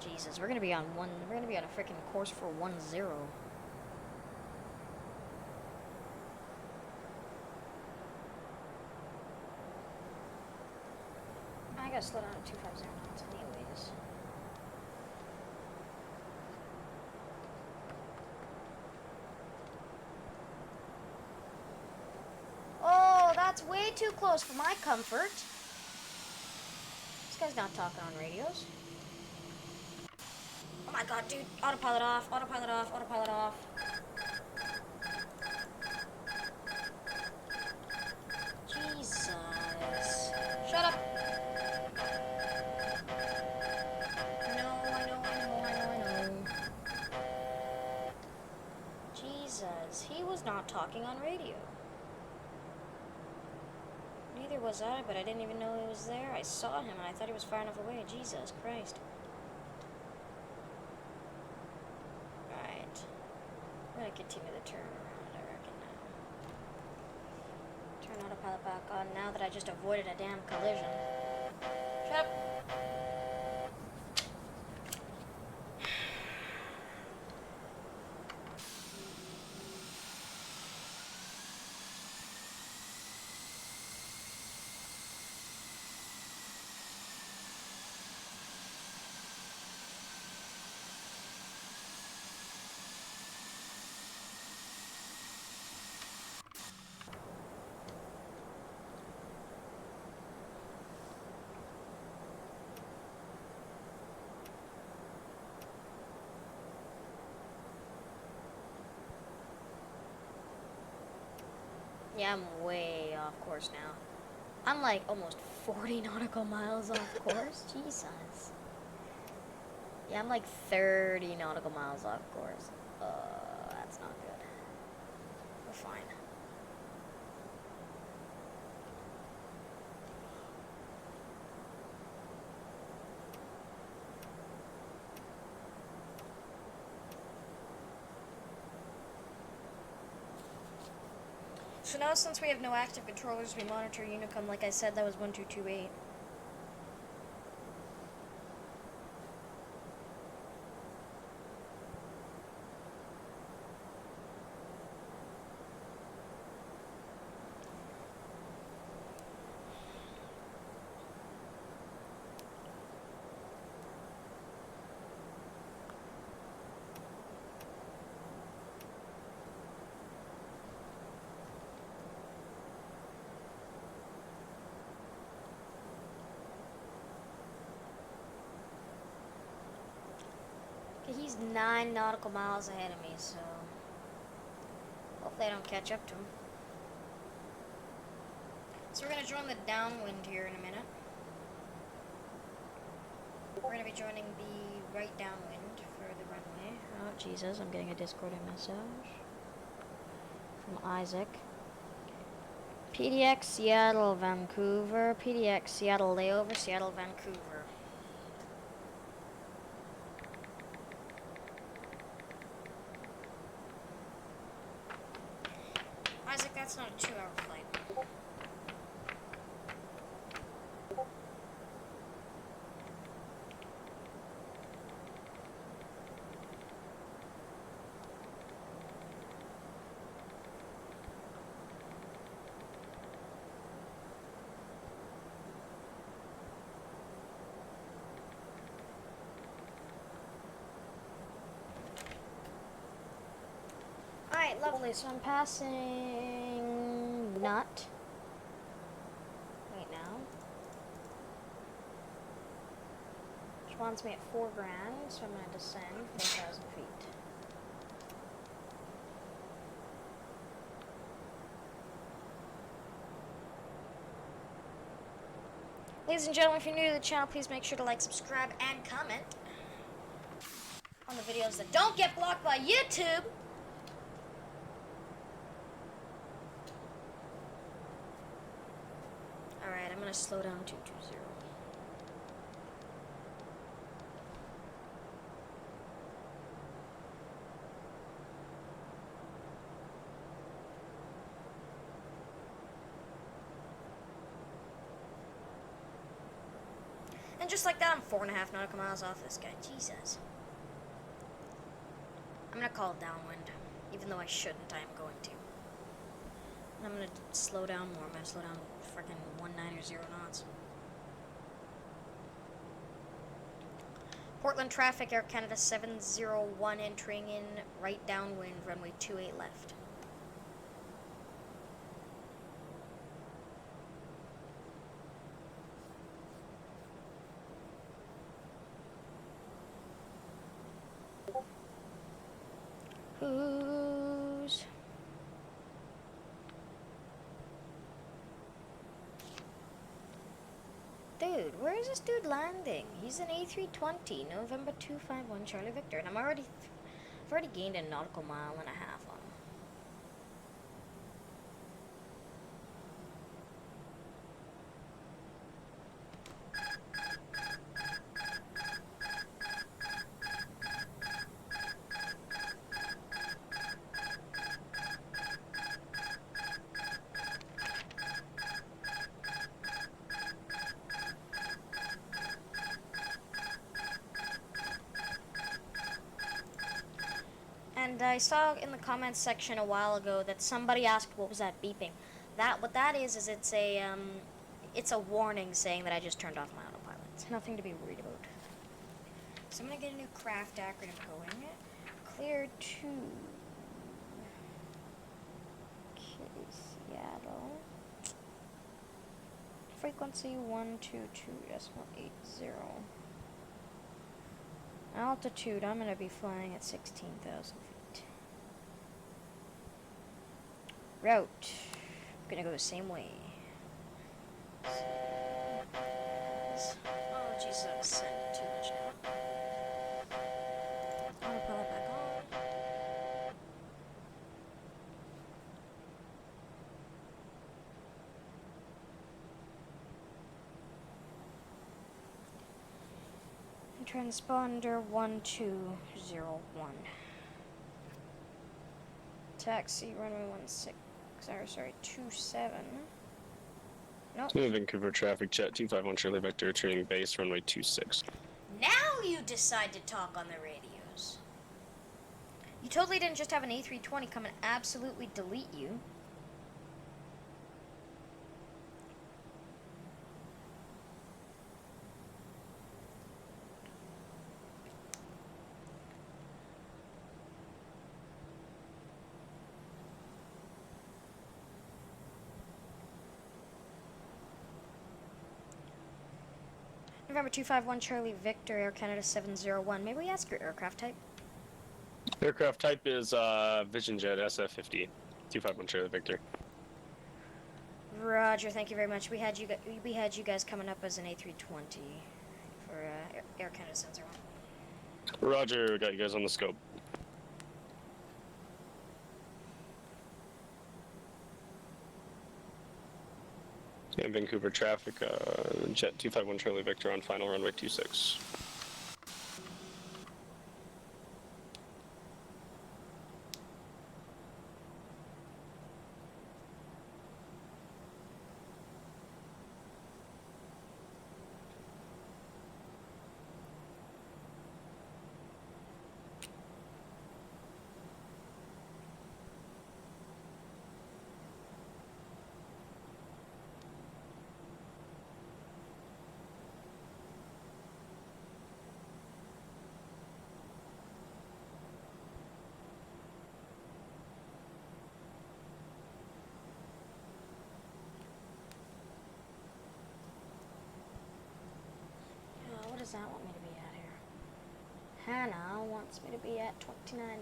Jesus, we're gonna be on a freaking course for 1-0. I gotta slow down to 250 knots anyways. Oh, that's way too close for my comfort. This guy's not talking on radios. Oh my god, dude. Autopilot off, autopilot off, autopilot off. Jesus. Shut up. I know. Jesus, he was not talking on radio. Neither was I, but I didn't even know he was there. I saw him and I thought he was far enough away. Jesus Christ. Alright. We're gonna continue the turn around, I reckon now. Turn autopilot back on now that I just avoided a damn collision. Shut up. Yeah, I'm way off course now. I'm like almost 40 nautical miles off course. Jesus. Yeah, I'm like 30 nautical miles off course. That's not good. We're fine. So now, since we have no active controllers, we monitor Unicom. Like I said, that was 1228. He's 9 nautical miles ahead of me, so hopefully I don't catch up to him. So we're gonna join the downwind here in a minute. We're gonna be joining the right downwind for the runway. Oh Jesus, I'm getting a Discord message from Isaac. PDX Seattle, Vancouver. PDX Seattle layover, Seattle, Vancouver. Isaac, that's not a 2-hour flight. Alright, lovely. So I'm passing Nut. Right now. Which wants me at 4 grand, so I'm gonna descend 4,000 feet. Ladies and gentlemen, if you're new to the channel, please make sure to like, subscribe, and comment on the videos that don't get blocked by YouTube. Alright, I'm gonna slow down to 220. And just like that, I'm 4.5 nautical miles off this guy. Jesus. I'm gonna call it downwind. Even though I shouldn't, I am going to. And I'm gonna slow down more. I'm gonna slow down freaking 190 knots. Portland traffic, Air Canada 701 entering in right downwind, runway 28 left. Who's... Dude, where is this dude landing? He's an A320, November 251, Charlie Victor, and I've already gained a nautical mile and a half on him. And I saw in the comments section a while ago that somebody asked what was that beeping. What that is it's a warning saying that I just turned off my autopilot. It's nothing to be worried about. So I'm gonna get a new craft acronym going. Clear 2. Okay, Seattle. Frequency 122.80. Altitude, I'm gonna be flying at 16,000 feet. Route, I'm gonna go the same way. Oh, Jesus, I've sent too much now. Autopilot back on. Transponder 1201. Taxi runway 27. Nope. Smooth Vancouver traffic jet 251 Charlie Vector turning base runway 26. Now you decide to talk on the radios. You totally didn't just have an A320 come and absolutely delete you. November 251 Charlie Victor, Air Canada 701. May we ask your aircraft type? Aircraft type is Vision Jet SF-50. 251 Charlie Victor. Roger, thank you very much. We had you guys coming up as an A320 for Air Canada 701. Roger, we got you guys on the scope. And Vancouver traffic, Jet 251 Charlie Victor on final runway 26. What does that want me to be at here? Hannah wants me to be at 2900.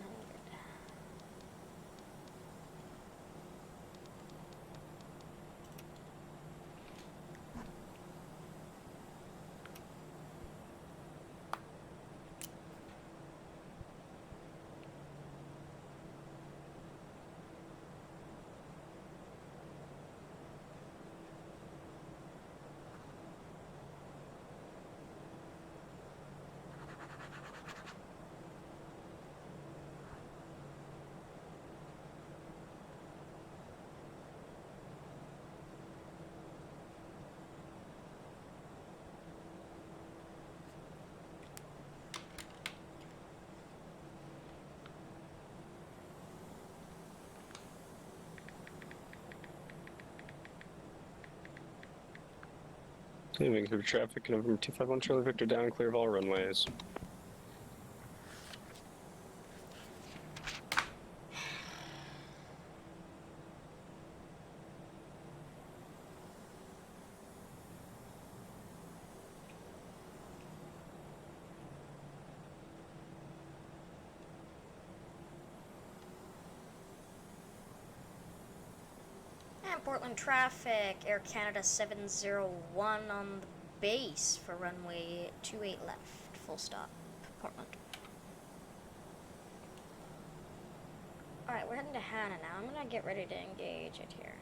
Okay, Vancouver traffic, November 251 Charlie Victor down and clear of all runways. And Portland traffic, Air Canada 701 on the base for runway 28 left, full stop, Portland. Alright, we're heading to Hannah now. I'm gonna get ready to engage it here.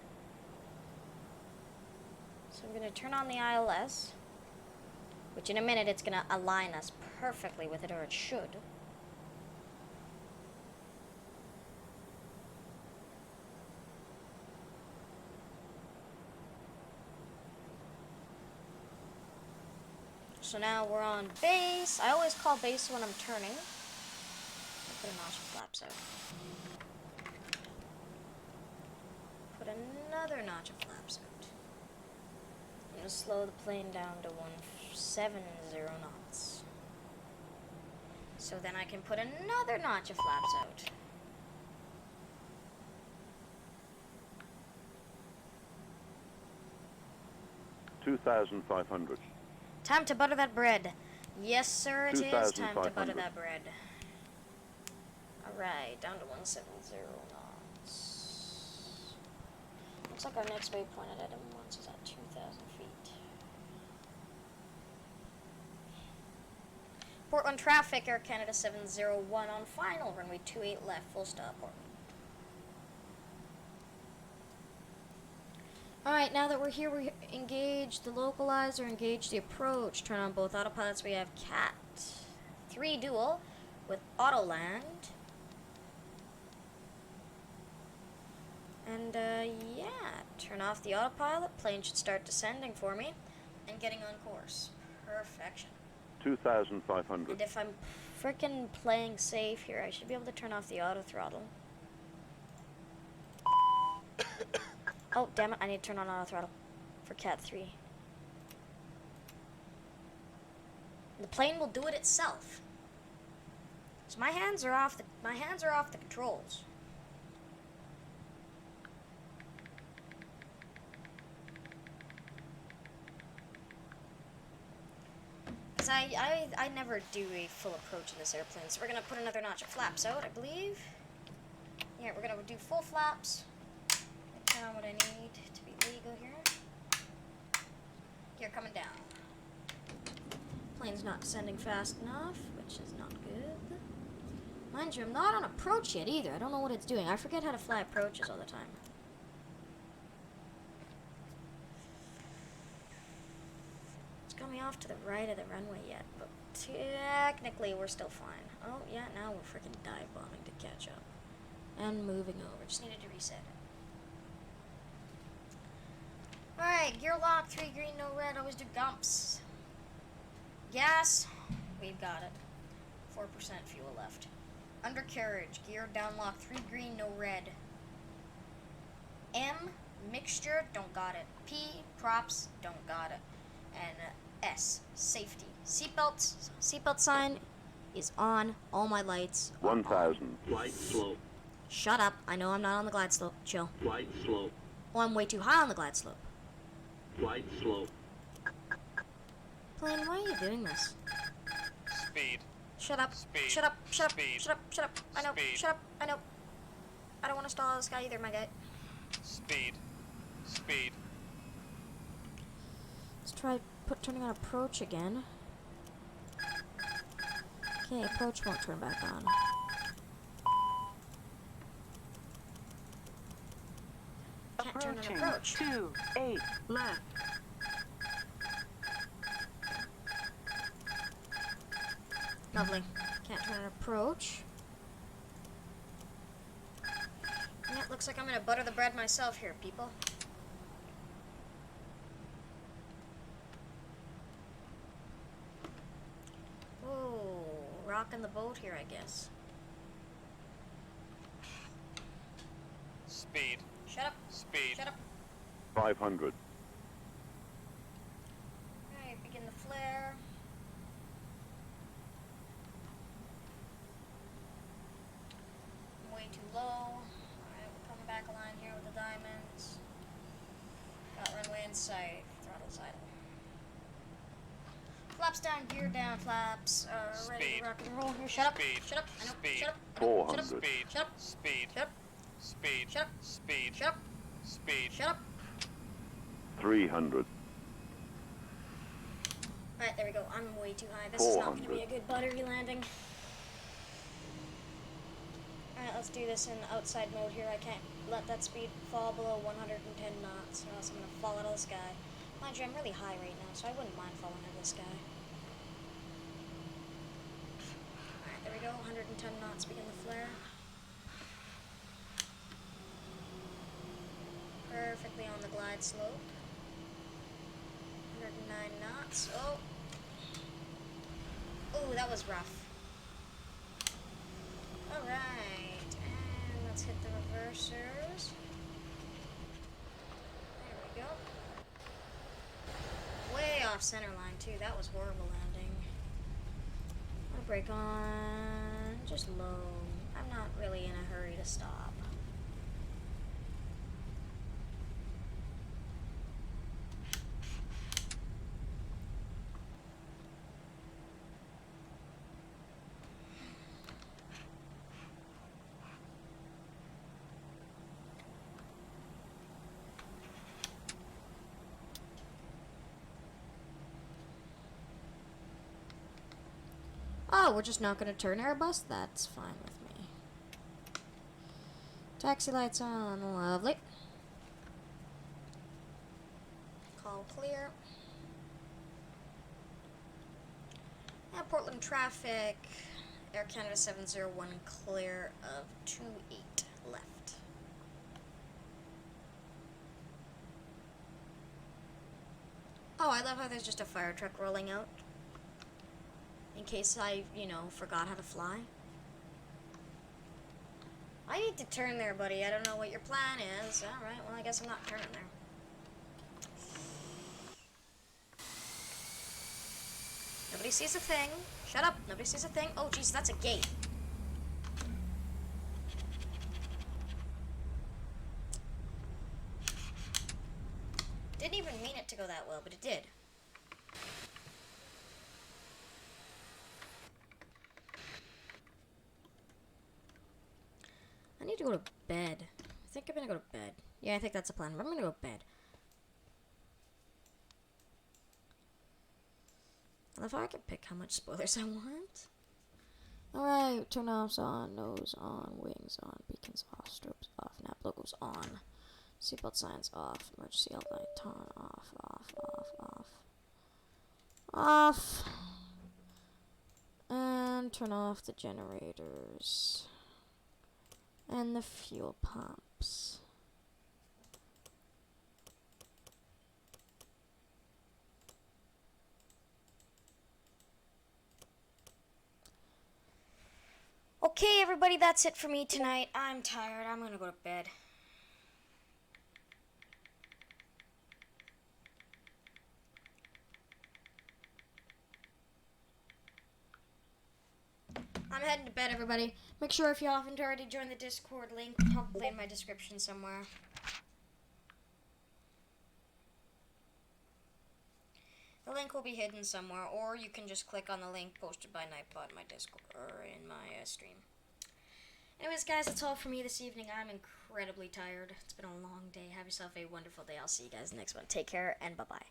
So I'm gonna turn on the ILS, which in a minute it's gonna align us perfectly with it, or it should. So now we're on base. I always call base when I'm turning. I'll put a notch of flaps out. Put another notch of flaps out. I'm gonna slow the plane down to 170 knots. So then I can put another notch of flaps out. $2,500. Time to butter that bread. Yes, sir, it is time to butter that bread. Alright, down to 170 knots. Looks like our next waypoint at item 1 is at 2,000 feet. Portland traffic, Air Canada 701 on final, runway 28 left, full stop, Portland. Alright, now that we're here, we engage the localizer, engage the approach, turn on both autopilots. We have CAT 3 dual with auto land. And yeah, turn off the autopilot, plane should start descending for me, and getting on course. Perfection. 2,500. And if I'm frickin' playing safe here, I should be able to turn off the auto throttle. Oh, damn it, I need to turn on auto throttle for Cat 3. The plane will do it itself. So my hands are off the controls. guys, I never do a full approach in this airplane, so we're gonna put another notch of flaps out, I believe. Yeah, we're gonna do full flaps. Turn on what I need to be legal here. Gear coming down. Plane's not descending fast enough, which is not good. Mind you, I'm not on approach yet either. I don't know what it's doing. I forget how to fly approaches all the time. It's got me off to the right of the runway yet, but technically we're still fine. Oh, yeah, now we're freaking dive bombing to catch up. And moving over. Just needed to reset it. Alright, gear lock, 3 green, no red. Always do gumps. Gas, we've got it. 4% fuel left. Undercarriage, gear down lock, 3 green, no red. M, mixture, don't got it. P, props, don't got it. And S, safety. Seatbelt sign is on. All my lights are 1,000. on. Flight slope. Shut up. I know I'm not on the glide slope. Chill. Flight slope. Oh, I'm way too high on the glide slope. Flight slope. Plane, why are you doing this? Speed. Shut up. Speed. Shut up. Shut up. Speed. Shut up. Shut up. I know. Speed. Shut up. I know. I don't want to stall this guy either, my guy. Speed. Speed. Let's try turning on approach again. Okay, approach won't turn back on. Can't turn on approach. 28 left. Lovely. Can't turn on approach. Yeah, it looks like I'm gonna butter the bread myself here, people. Ooh, rocking the boat here, I guess. Speed. Shut up. Speed. Shut up. 500. Alright, begin the flare. Way too low. Alright, we're coming back a line here with the diamonds. Got runway in sight. Throttle's idle. Flaps down, gear down, flaps. Ready Speed. to rock and roll here. Shut up. Speed. Shut up. I know. Speed. Shut up. 400. Speed. Shut up. Speed. Shut up. Speed. Shut up. Speed. Shut up. Speed. Shut up. 300. Alright, there we go. I'm way too high. This is not going to be a 400. good buttery landing. Alright, let's do this in outside mode here. I can't let that speed fall below 110 knots, or else I'm going to fall out of the sky. Mind you, I'm really high right now, so I wouldn't mind falling out of the sky. Alright, there we go. 110 knots, begin the flare. Perfectly on the glide slope. 109 knots. Oh! Oh, that was rough. Alright, and let's hit the reversers. There we go. Way off center line, too. That was horrible landing. I'll brake on. Just low. I'm not really in a hurry to stop. Oh, we're just not going to turn Airbus? That's fine with me. Taxi lights on. Lovely. Call clear. And Portland traffic. Air Canada 701 clear of 28 left. Oh, I love how there's just a fire truck rolling out. In case I, forgot how to fly. I need to turn there, buddy. I don't know what your plan is. Alright, well, I guess I'm not turning there. Nobody sees a thing. Shut up. Nobody sees a thing. Oh, jeez, that's a gate. Didn't even mean it to go that well, but it did. need to go to bed. I think I'm gonna go to bed. Yeah, I think that's the plan. I'm gonna go to bed. And if I can pick how much spoilers I want. Alright, turn offs on, nose on, wings on, beacons off, strobes off, nav logos on, seatbelt signs off, emergency light on, off, off, off, off, off, and turn off the generators and the fuel pumps. Okay, everybody, that's it for me tonight. I'm tired. I'm gonna go to bed. I'm heading to bed, everybody. Make sure if you haven't already joined the Discord link, probably in my description somewhere. The link will be hidden somewhere, or you can just click on the link posted by Nightbot in my Discord or in my stream. Anyways, guys, that's all for me this evening. I'm incredibly tired. It's been a long day. Have yourself a wonderful day. I'll see you guys next one. Take care, and bye-bye.